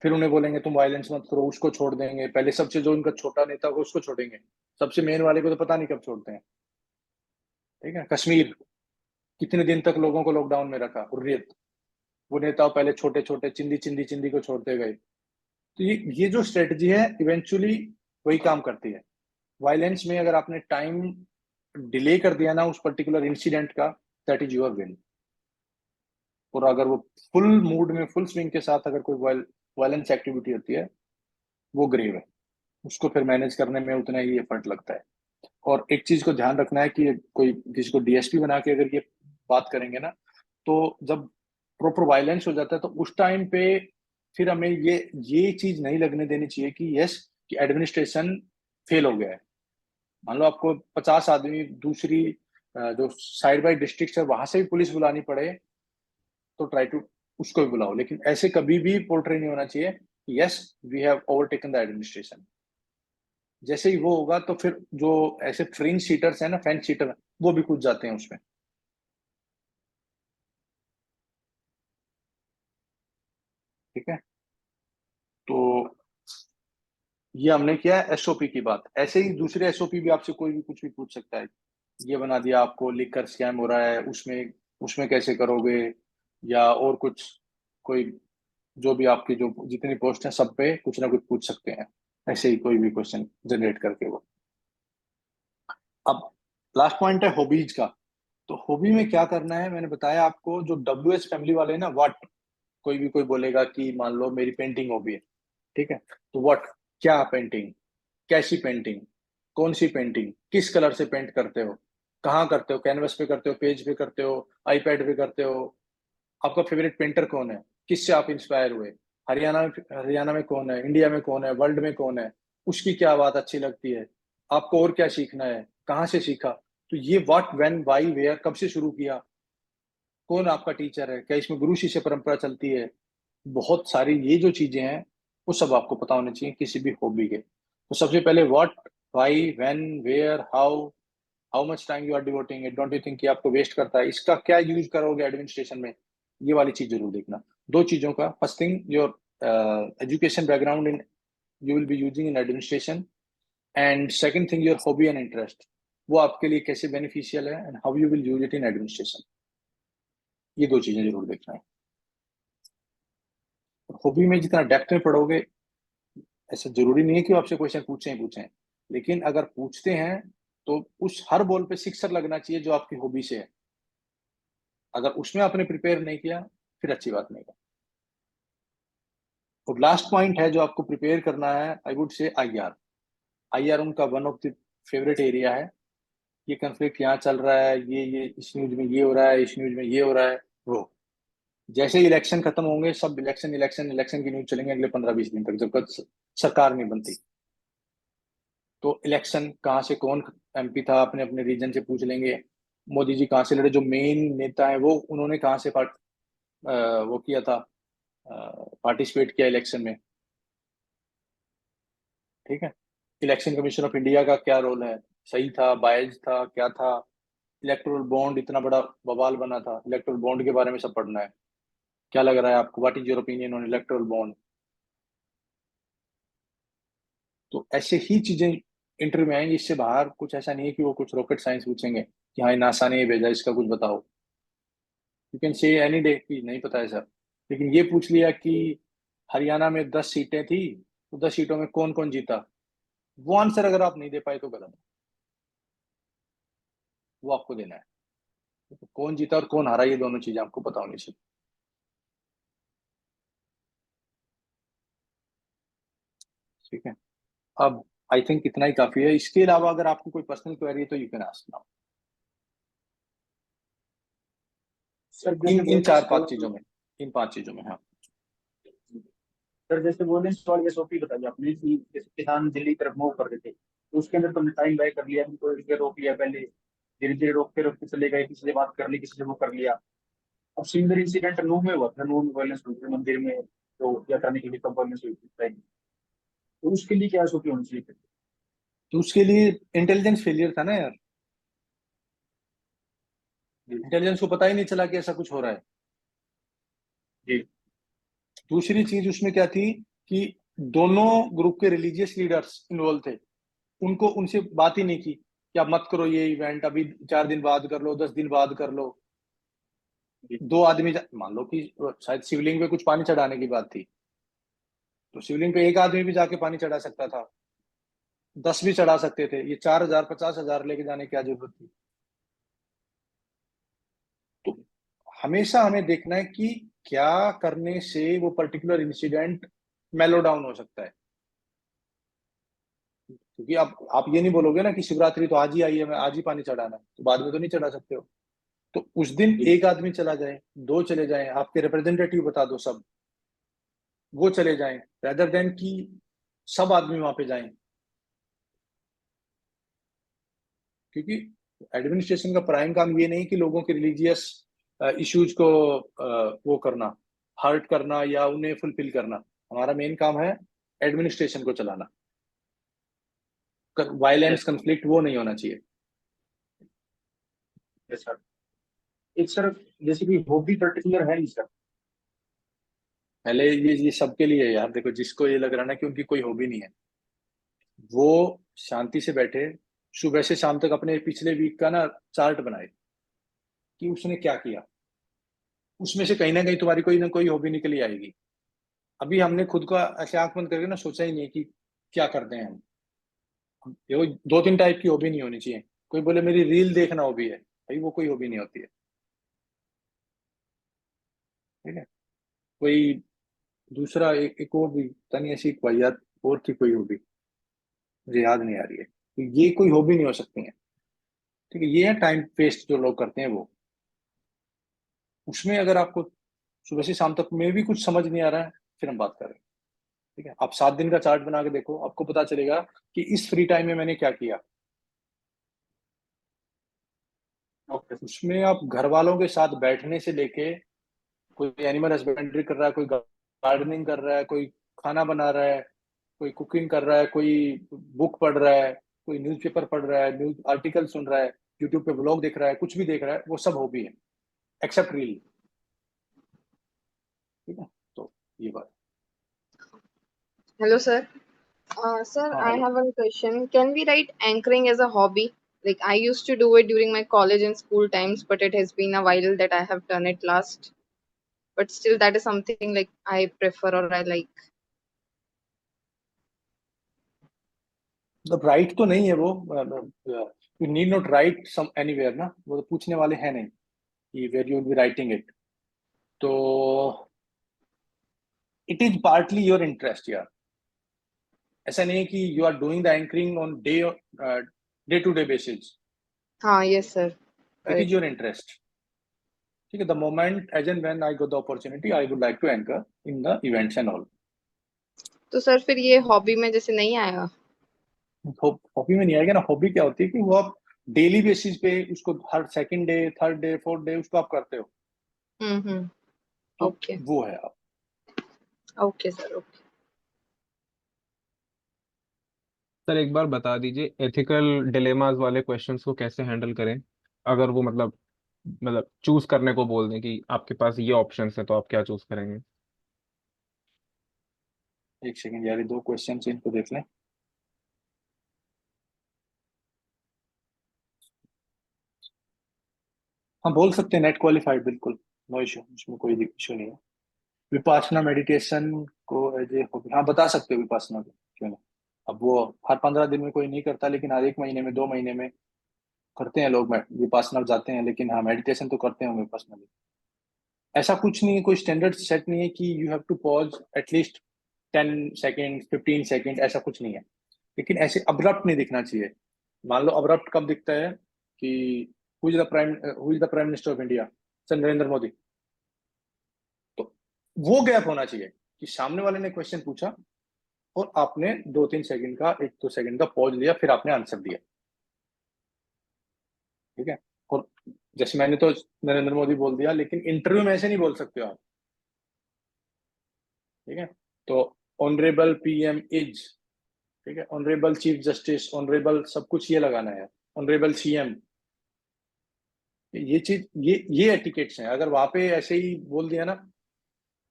फिर उन्हें बोलेंगे तुम वायलेंस मत करो, उसको छोड़ देंगे, पहले सबसे जो उनका छोटा नेता होगा उसको छोड़ेंगे, सबसे मेन वाले को तो पता नहीं कब छोड़ते हैं, ठीक है। कश्मीर कितने दिन तक लोगों को लॉकडाउन में रखा, हुर्रियत, वो नेता पहले छोटे छोटे चिंदी को छोड़ते गए। तो ये जो स्ट्रेटजी है इवेंचुअली वही काम करती है। वायलेंस में अगर आपने टाइम डिले कर दिया ना उस पर्टिकुलर इंसिडेंट का, दैट इज योर विन। और अगर वो फुल मूड में, फुल स्विंग के साथ अगर कोई वायलेंस एक्टिविटी होती है, वो ग्रेव है, उसको फिर मैनेज करने में उतना ही एफर्ट लगता है। और एक चीज को ध्यान रखना है कि कोई किसी को डीएसपी बना के अगर ये बात करेंगे ना, तो जब प्रॉपर वायलेंस हो जाता है तो उस टाइम पे फिर हमें ये चीज नहीं लगने देनी चाहिए कि यस, कि एडमिनिस्ट्रेशन फेल हो गया है। मान लो आपको 50 आदमी दूसरी जो साइड बाई डिस्ट्रिक्ट है वहां से भी पुलिस बुलानी पड़े, तो ट्राई टू उसको भी बुलाओ, लेकिन ऐसे कभी भी पोर्ट्रे नहीं होना चाहिए कि yes we have overtaken the administration. जैसे ही वो होगा तो फिर जो ऐसे फ्रिंज सीटर्स है ना, फेंस सीटर, वो भी कूद जाते हैं उसमें, ठीक है। तो ये हमने किया एसओपी की बात। ऐसे ही दूसरे एसओपी भी आपसे कोई भी कुछ भी पूछ सकता है, ये बना दिया आपको, लिकर स्कैम हो रहा है, उसमें उसमें कैसे करोगे, या और कुछ, कोई जो भी आपकी जो जितनी पोस्ट है सब पे कुछ ना कुछ पूछ सकते हैं, ऐसे ही कोई भी क्वेश्चन जनरेट करके वो। अब लास्ट पॉइंट है हॉबीज का। तो हॉबी में क्या करना है, मैंने बताया आपको, जो डब्ल्यू एस फैमिली वाले हैं ना, व्हाट, कोई बोलेगा कि मान लो मेरी पेंटिंग हॉबी है, ठीक है, तो व्हाट, क्या पेंटिंग, कैसी पेंटिंग, कौन सी पेंटिंग, किस कलर से पेंट करते हो, कहाँ करते हो, कैनवस पे करते हो, पेज पे करते हो, आईपैड पे करते हो, आपका फेवरेट पेंटर कौन है, किससे आप इंस्पायर हुए, हरियाणा में कौन है, इंडिया में कौन है, वर्ल्ड में कौन है, उसकी क्या बात अच्छी लगती है, आपको और क्या सीखना है, कहाँ से सीखा। तो ये व्हाट, व्हेन, व्हाई, वेयर, कब से शुरू किया, कौन आपका टीचर है, क्या इसमें गुरु शिष्य परंपरा चलती है, बहुत सारी ये जो चीजें हैं वो सब आपको पता होनी चाहिए किसी भी हॉबी के। तो सबसे पहले what, why, when, where, how much time you are devoting it, don't you think कि आपको वेस्ट करता है, इसका क्या यूज करोगे एडमिनिस्ट्रेशन में, ये वाली चीज जरूर देखना। दो चीजों का, first thing your education background in you will be using in administration, and second thing your hobby and interest, वो आपके लिए कैसे बेनिफिशियल है and how you will use it in administration. ये दो चीजें जरूर देखना है। हॉबी में जितना डेप्थ में पढ़ोगे, ऐसा जरूरी नहीं है कि वो आपसे क्वेश्चन पूछे ही पूछे, लेकिन अगर पूछते हैं तो उस हर बॉल पे सिक्सर लगना चाहिए जो आपकी हॉबी से है। अगर उसमें आपने प्रिपेयर नहीं किया फिर अच्छी बात नहीं है। और लास्ट पॉइंट है जो आपको प्रिपेयर करना है, I would say IR. IR उनका one of the favourite area है। ये कंफ्लिक्ट यहाँ चल रहा है, ये इस न्यूज में ये हो रहा है, इस न्यूज में ये हो रहा है, वो जैसे ही इलेक्शन खत्म होंगे सब इलेक्शन इलेक्शन इलेक्शन की न्यूज चलेंगे अगले 15-20 दिन तक, जब तक सरकार नहीं बनती। तो इलेक्शन कहाँ से कौन एमपी था अपने अपने रीजन से पूछ लेंगे, मोदी जी कहाँ से लड़े, जो मेन नेता है वो उन्होंने कहाँ से वो किया था, पार्टिसिपेट किया इलेक्शन में, ठीक है। इलेक्शन कमीशन ऑफ इंडिया का क्या रोल है, सही था, बायज था, क्या था, इलेक्टोरल बॉन्ड इतना बड़ा बवाल बना था, इलेक्टोरल बॉन्ड के बारे में सब पढ़ना है। क्या लग रहा है आपको, what is your opinion on electoral bond. तो ऐसे ही चीजें इंटरव्यू में आएंगी, इससे बाहर कुछ ऐसा नहीं है कि वो कुछ रॉकेट साइंस पूछेंगे कि हाँ नासा ने ये भेजा इसका कुछ बताओ, you can say any day कि नहीं पता है सर। लेकिन ये पूछ लिया कि हरियाणा में 10 सीटें थी, तो 10 सीटों में कौन कौन जीता, वो आंसर अगर आप नहीं दे पाए तो गलत है, वो आपको देना है। तो कौन जीता और कौन हारा, ये दोनों चीजें आपको पता होनी चाहिए। ठीक है, अब आई थिंक इतना ही काफी है। इसके अलावा अगर आपको कोई पर्सनल क्वेरी है तो you can ask now. Sir इन चार पांच चीजों में, इन 5 चीजों में। हाँ सर जैसे बोले सवाल एसओपी बताइए आपने कि जैसे किसान दिल्ली की तरफ मूव कर रहे थे, तो उसके अंदर तुमने टाइम बाय कर लिया, तो इसलिए रोक लिया, पहले धीरे धीरे रोकते चले गए, किसी से बात कर ली, किसी से वो कर लिया। अब सिमिलर इंसिडेंट नूह में हुआ था, नूह में वायलेंस हुई थी मंदिर में, तो या करने के लिए कब वायलेंस हुई थी टाइम, तो उसके लिए क्या एसओपी होनी चाहिए? तो उसके लिए इंटेलिजेंस फेलियर था ना यार, इंटेलिजेंस को पता ही नहीं चला कि ऐसा कुछ हो रहा है। जी दूसरी चीज उसमें क्या थी कि दोनों ग्रुप के रिलीजियस लीडर्स इन्वॉल्व थे, उनको उनसे बात ही नहीं की कि आप मत करो ये इवेंट, अभी 4 दिन बाद कर लो, 10 दिन बाद कर लो। जी। दो आदमी मान लो कि शायद शिवलिंग पे कुछ पानी चढ़ाने की बात थी, तो शिवलिंग पे एक आदमी भी जाके पानी चढ़ा सकता था, 10 भी चढ़ा सकते थे, ये 4,000 50,000 लेके जाने की क्या जरूरत थी। तो हमेशा हमें देखना है कि क्या करने से वो पर्टिकुलर इंसिडेंट मेलो डाउन हो सकता है। क्योंकि आप ये नहीं बोलोगे ना कि शिवरात्रि तो आज ही आई है, मैं आज ही पानी चढ़ाना है, तो बाद में तो नहीं चढ़ा सकते हो। तो उस दिन एक आदमी चला जाए, 2 चले जाएं, आपके रिप्रेजेंटेटिव बता दो सब, वो चले जाएं, रेदर देन कि सब आदमी वहां पे जाएं। क्योंकि एडमिनिस्ट्रेशन का प्राइम काम ये नहीं कि लोगों के रिलीजियस इश्यूज को वो करना, हर्ट करना या उन्हें फुलफिल करना। हमारा मेन काम है एडमिनिस्ट्रेशन को चलाना, वायलेंस कंफ्लिक्ट वो नहीं होना चाहिए। Yes sir. एक सर जैसे कि हॉबी पर्टिकुलर है नहीं सर? पहले ये सबके लिए है यार, देखो जिसको ये लग रहा है ना कि उनकी कोई हॉबी नहीं है, वो शांति से बैठे, सुबह से शाम तक अपने पिछले वीक का ना चार्ट बनाए कि उसने क्या किया, उसमें से कहीं ना कहीं तुम्हारी कोई ना कोई हॉबी निकली आएगी। अभी हमने खुद को ऐसे आंख बंद करके ना सोचा ही नहीं कि क्या करते हैं हम। देखो 2-3 टाइप की हॉबी नहीं होनी चाहिए। कोई बोले मेरी रील देखना हॉबी है, भाई वो कोई हॉबी नहीं होती है। ठीक है, कोई दूसरा एक और भी पता नहीं, ऐसी वाहियात और थी कोई हॉबी, मुझे याद नहीं आ रही है। तो ये कोई हॉबी नहीं हो सकती है। ठीक है, ये है टाइम वेस्ट जो लोग करते हैं वो। उसमें अगर आपको सुबह से शाम तक में भी कुछ समझ नहीं आ रहा है, फिर हम बात करें। ठीक है, आप 7 दिन का चार्ट बना के देखो, आपको पता चलेगा कि इस फ्री टाइम में मैंने क्या किया। ओके। उसमें आप घर वालों के साथ बैठने से लेके, कोई एनिमल हस्बेंड्री कर रहा है, कोई गार्डनिंग कर रहा है, कोई खाना बना रहा है, कोई कुकिंग कर रहा है, कोई बुक पढ़ रहा है, कोई न्यूज़पेपर पढ़ रहा है, न्यूज आर्टिकल सुन रहा है, यूट्यूब पे ब्लॉग देख रहा है, कुछ भी देख रहा है, वो सब हॉबी है एक्सेप्ट रील। ठीक है, तो ये बात। Hello, sir. Sir, हाँ I hello. have one question. Can we write anchoring as a hobby? Like I used to do it during my college and school times, but it has been a while that I have done it last. But still, that is something like I prefer or I like. मतलब write तो नहीं है वो, you need not write some anywhere ना, वो तो पूछने वाले हैं नहीं कि where you will be writing it. तो it is partly your interest यार। ऐसा नहीं है कि you are doing the anchoring on day to day basis, हाँ, yes, sir. It is Right. Your interest. ठीक है, the moment as and when I got the opportunity I would like to anchor in the events and all. तो sir फिर ये hobby में जैसे नहीं आएगा? हॉबी में नहीं आएगा ना। हॉबी क्या होती है कि वो आप डेली बेसिस पे उसको हर second day, third day, fourth day उसको आप करते हो, हम्म। तो ओके। वो है आप। Okay sir, okay. सर एक बार बता दीजिए एथिकल डिलेमास वाले क्वेश्चंस को कैसे हैंडल करें, अगर वो मतलब चूज करने को बोल दें कि आपके पास ये ऑप्शंस है तो आप क्या चूज करेंगे। एक सेकंड यार, ये 2 क्वेश्चन इनको देख लें। हम बोल सकते हैं नेट क्वालिफाइड, बिल्कुल नो इशू, उसमें कोई इशू नहीं है। विपासना मेडिटेशन को एज ए हॉबी, हाँ बता सकते हो विपासना को, क्यों नहीं। अब वो हर 15 दिन में कोई नहीं करता, लेकिन हर 1 महीने में 2 महीने में करते हैं लोग विपासना जाते हैं, लेकिन हाँ मेडिटेशन तो करते होंगे पर्सनली। ऐसा कुछ नहीं है, कोई स्टैंडर्ड सेट नहीं है कि you have to pause at least 10 second 15 second, ऐसा कुछ नहीं है। लेकिन ऐसे अब्रप्ट नहीं दिखना चाहिए। मान लो अब्रप्ट कब दिखता है कि who is the prime minister of India, sir Narendra Modi, तो वो गैप होना चाहिए कि सामने वाले ने क्वेश्चन पूछा और आपने 2-3 सेकंड का 1-2 सेकंड का पॉज लिया, फिर आपने आंसर दिया, ठीक है। और जैसे मैंने तो नरेंद्र मोदी बोल दिया, लेकिन इंटरव्यू में ऐसे नहीं बोल सकते हो आप, ठीक है। तो ऑनरेबल पीएम इज, ठीक है, ऑनरेबल चीफ जस्टिस, ऑनरेबल सब कुछ ये लगाना है, ऑनरेबल सीएम, ये चीज ये एटिकेट्स हैं। अगर वहां पे ऐसे ही बोल दिया ना,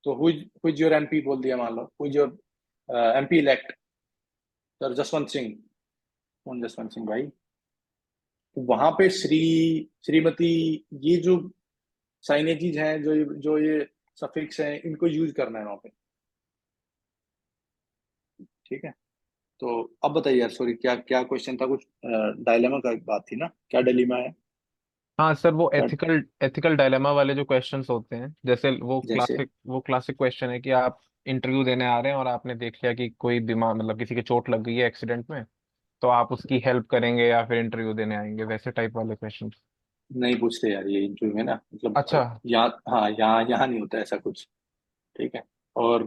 तो हु इज योर एमपी बोल दिया, मान लो who is your MP elect, sir Jaswant Singh, कौन जसवंत सिंह भाई, वहां पे श्रीमती, ये जो साइनेजीज हैं, जो ये सफिक्स हैं, इनको यूज करना है वहां पे, ठीक है। तो अब बताइए यार, सॉरी क्या क्या क्वेश्चन था, कुछ डायलेमा का बात थी ना, क्या डिलेमा है, हाँ सर, वो क्या एथिकल एथिकल डायलेमा वाले जो क्वेश्चंस होते हैं, जैसे जैसे। वो क्लासिक क्वेश्चन है कि आप इंटरव्यू देने आ रहे हैं और आपने देख लिया कि कोई बीमार, मतलब किसी के चोट लग गई है एक्सीडेंट में, तो आप उसकी हेल्प करेंगे या फिर इंटरव्यू देने आएंगे, वैसे टाइप वाले क्वेश्चन। नहीं पूछते यार ये इंटरव्यू में ना, मतलब अच्छा। यहाँ, हाँ यहाँ नहीं होता ऐसा कुछ, ठीक है। और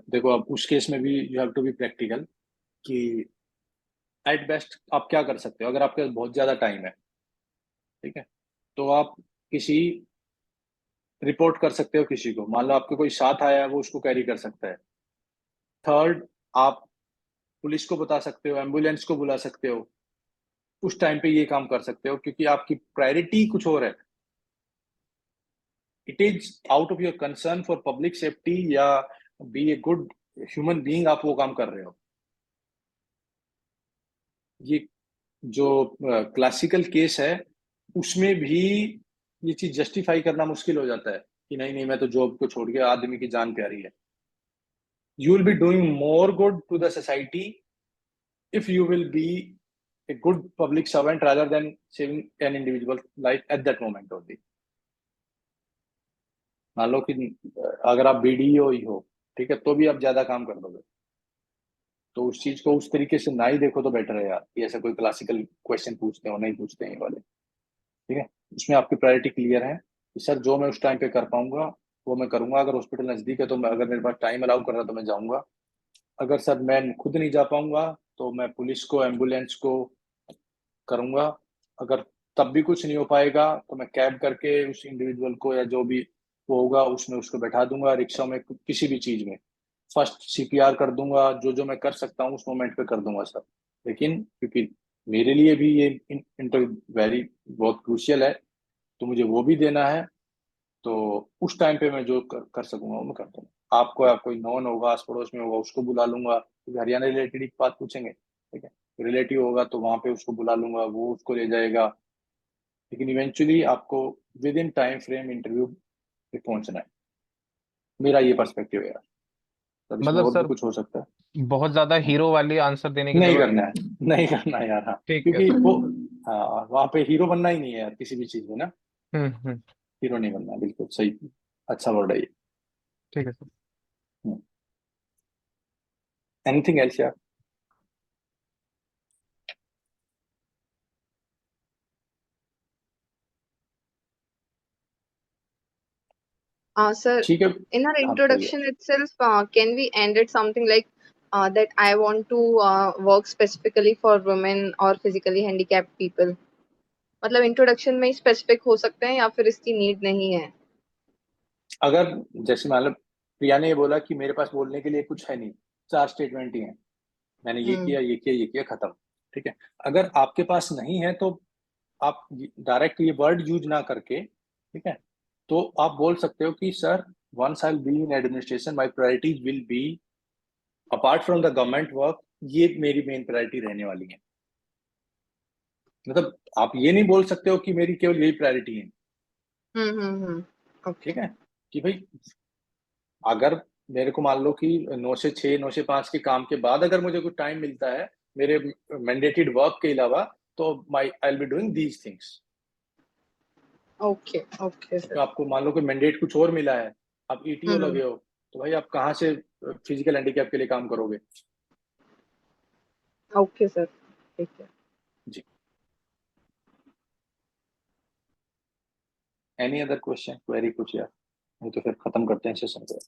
देखो अब उस केस में भी you have to be practical कि एट बेस्ट आप क्या कर सकते हो। अगर आपके पास बहुत ज्यादा टाइम है, ठीक है, तो आप किसी रिपोर्ट कर सकते हो किसी को, मान लो आपके कोई साथ आया है, वो उसको कैरी कर सकता है। थर्ड, आप पुलिस को बता सकते हो, एम्बुलेंस को बुला सकते हो, उस टाइम पे ये काम कर सकते हो, क्योंकि आपकी प्रायोरिटी कुछ और है। It is out of your concern for public safety या be a good human being, आप वो काम कर रहे हो। ये जो क्लासिकल केस है, उसमें भी ये चीज जस्टिफाई करना मुश्किल हो जाता है कि नहीं नहीं, मैं तो जॉब को छोड़ के, आदमी की जान प्यारी है। You will be doing more good to the society if you will be a good public servant rather than saving an individual life at that moment only. मान लो कि अगर आप बीडीओ ही हो, ठीक है, तो भी आप ज्यादा काम कर दोगे। तो उस चीज को उस तरीके से ना ही देखो तो बेटर है यार, कि ऐसा कोई क्लासिकल क्वेश्चन पूछते हो, नहीं पूछते हैं ये वाले, ठीक है। उसमें आपकी प्रायोरिटी क्लियर है कि सर जो मैं उस टाइम पे कर पाऊंगा वो मैं करूंगा। अगर हॉस्पिटल नजदीक है तो मैं, अगर मेरे पास टाइम अलाउ कर रहा है तो मैं जाऊंगा। अगर सर मैं खुद नहीं जा पाऊंगा तो मैं पुलिस को, एम्बुलेंस को करूंगा। अगर तब भी कुछ नहीं हो पाएगा तो मैं कैब करके उस इंडिविजुअल को, या जो भी वो होगा उसमें उसको बैठा दूंगा, रिक्शा में, किसी भी चीज में फर्स्ट सीपीआर कर दूंगा, जो जो मैं कर सकता हूँ उस मोमेंट पे कर दूंगा सर। लेकिन क्योंकि मेरे लिए भी ये इंटरव्यू वेरी बहुत क्रूशियल है, तो मुझे वो भी देना है, तो उस टाइम पे मैं जो कर सकूंगा वो मैं कर दूंगा। आपको या कोई नॉन होगा, आस पड़ोस में होगा, उसको बुला लूंगा, क्योंकि हरियाणा रिलेटेड एक बात पूछेंगे, ठीक है, रिलेटिव होगा तो वहां पे उसको बुला लूंगा, वो उसको ले जाएगा। लेकिन इवेंचुअली आपको with in time frame interview पे पहुंचना है। मेरा ये पर्सपेक्टिव है यार, तब इसमें मतलब और भी सर, कुछ हो सकता है। बहुत ज्यादा हाँ। हीरो वाली आंसर देने की नहीं जरूरत करना है, नहीं करना है यार, हाँ, ठीक है क्योंकि सर। वो, हाँ वहां पे हीरो बनना ही नहीं है यार किसी भी चीज में ना, हम्म। हीरो नहीं बनना है, बिल्कुल सही, अच्छा वर्ड है ये। ठीक है सर। एनीथिंग एल्स यार? Sir, ठीक है, in our हाँ बताइए। introduction itself, can we end it something like that I want to work specifically for women or physically handicapped people? मतलब इंट्रोडक्शन में ही स्पेसिफिक हो सकते हैं या फिर इसकी नीड नहीं है? अगर जैसे मान लो प्रिया ने ये बोला कि मेरे पास बोलने के लिए कुछ है नहीं, 4 स्टेटमेंट ही हैं, मैंने ये हम्म किया ये किया ये किया, खत्म, ठीक है। अगर आपके पास नहीं है तो आप डायरेक्ट ये वर्ड यूज ना करके, ठीक है, तो आप बोल सकते हो कि sir once I will be in administration my priorities will be apart from the government work, ये मेरी मेन प्रायोरिटी रहने वाली है। मतलब आप ये नहीं बोल सकते हो कि मेरी केवल यही प्रायोरिटी है, ओके। ठीक है, कि भाई अगर मेरे को मान लो कि 9 से 6, 9 से 5 के काम के बाद अगर मुझे कुछ टाइम मिलता है मेरे मैंडेटेड वर्क के अलावा, तो my I will be doing these things. Okay, okay, तो sir. आपको मान लो कि मैंडेट कुछ और मिला है, आप ईटीओ लगे हो, तो भाई आप कहाँ से फिजिकल हैंडीकैप के लिए काम करोगे? Okay, sir. ठीक है. जी। एनी अदर क्वेश्चन, क्वेरी कुछ यार? नहीं तो फिर खत्म करते हैं सेशन को।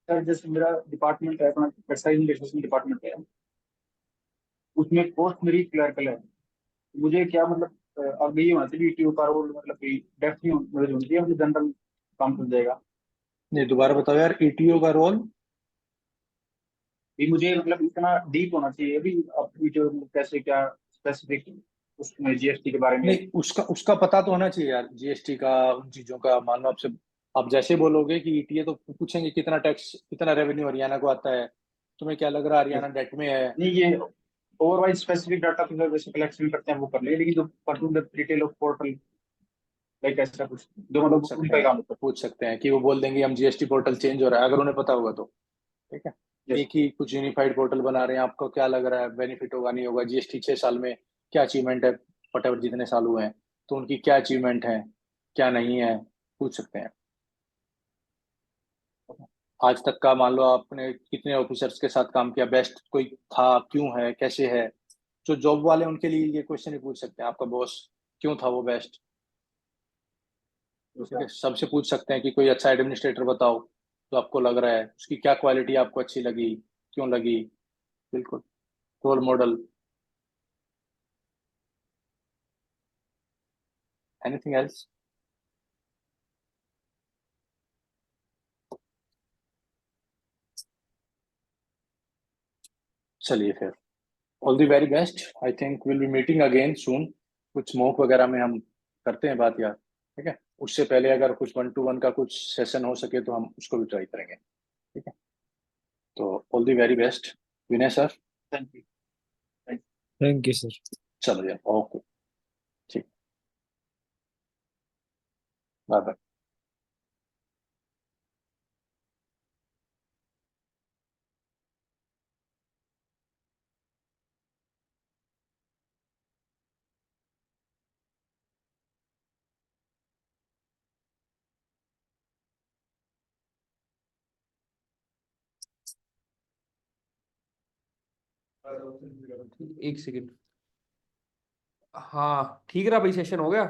सर जैसे मेरा डिपार्टमेंट है अपना एक्साइज लेजिस्लेशन डिपार्टमेंट है, उसमें पोस्ट मेरी क्लर्कल है। मुझे क्या मतलब अब ये होना चाहिए ईटीओ का रोल, मतलब कि डेप्थ नहीं मतलब होनी चाहिए, मुझे जनरल काम चल जाएगा। नहीं, दोबारा बताओ यार, ईटीओ का रोल? ये मुझे मतलब इतना डीप होना चाहिए अभी, अब ईटीओ कैसे क्या स्पेसिफिक उसमें जीएसटी के बारे में। नहीं, उसका उसका पता तो होना चाहिए यार, जीएसटी का, उन चीजों का। मान लो आपसे आप जैसे बोलोगे कि ईटीए, तो पूछेंगे कितना टैक्स, कितना रेवेन्यू हरियाणा को आता है, तुम्हें क्या लग रहा है हरियाणा डेट में है? नहीं, ये ओवरवाइज स्पेसिफिक डाटा तो जैसे कलेक्शन करते हैं वो कर ले, लेकिन जो particular detail of portal like ऐसा कुछ जो पूछ मतलब सकते उनका ही हैं, काम होता पूछ सकते हैं कि वो बोल देंगे हम जीएसटी पोर्टल चेंज हो रहा है, अगर उन्हें पता होगा तो। ठीक है। है। एक ही कुछ यूनिफाइड पोर्टल बना रहे हैं, आपको क्या लग रहा है बेनिफिट होगा नहीं होगा, जीएसटी 6 साल में क्या अचीवमेंट है, वटेवर जितने साल हुए हैं, तो उनकी क्या अचीवमेंट है, क्या नहीं है, पूछ सकते हैं। आज तक का मान लो आपने कितने ऑफिसर्स के साथ काम किया, बेस्ट कोई था, क्यों है, कैसे है? जो जॉब वाले उनके लिए ये क्वेश्चन भी पूछ सकते हैं, आपका बॉस क्यों था वो बेस्ट? ठीक है। सबसे पूछ सकते हैं कि कोई अच्छा एडमिनिस्ट्रेटर बताओ जो आपको लग रहा है, उसकी क्या क्वालिटी आपको अच्छी लगी, क्यों लगी? बिल्कुल, रोल मॉडल। Anything else? चलिए फिर, all the very best. I think will be meeting again सून। कुछ मॉक वगैरह में हम करते हैं बात यार, ठीक है? उससे पहले अगर कुछ 1-to-1 का कुछ सेशन हो सके तो हम उसको भी ट्राई करेंगे। ठीक है, तो all the very best Vinay sir. Thank you. Thank you sir. चलो यार, ओके, ठीक, बाय बाय। एक सेकंड। हाँ ठीक रहा भाई, सेशन हो गया।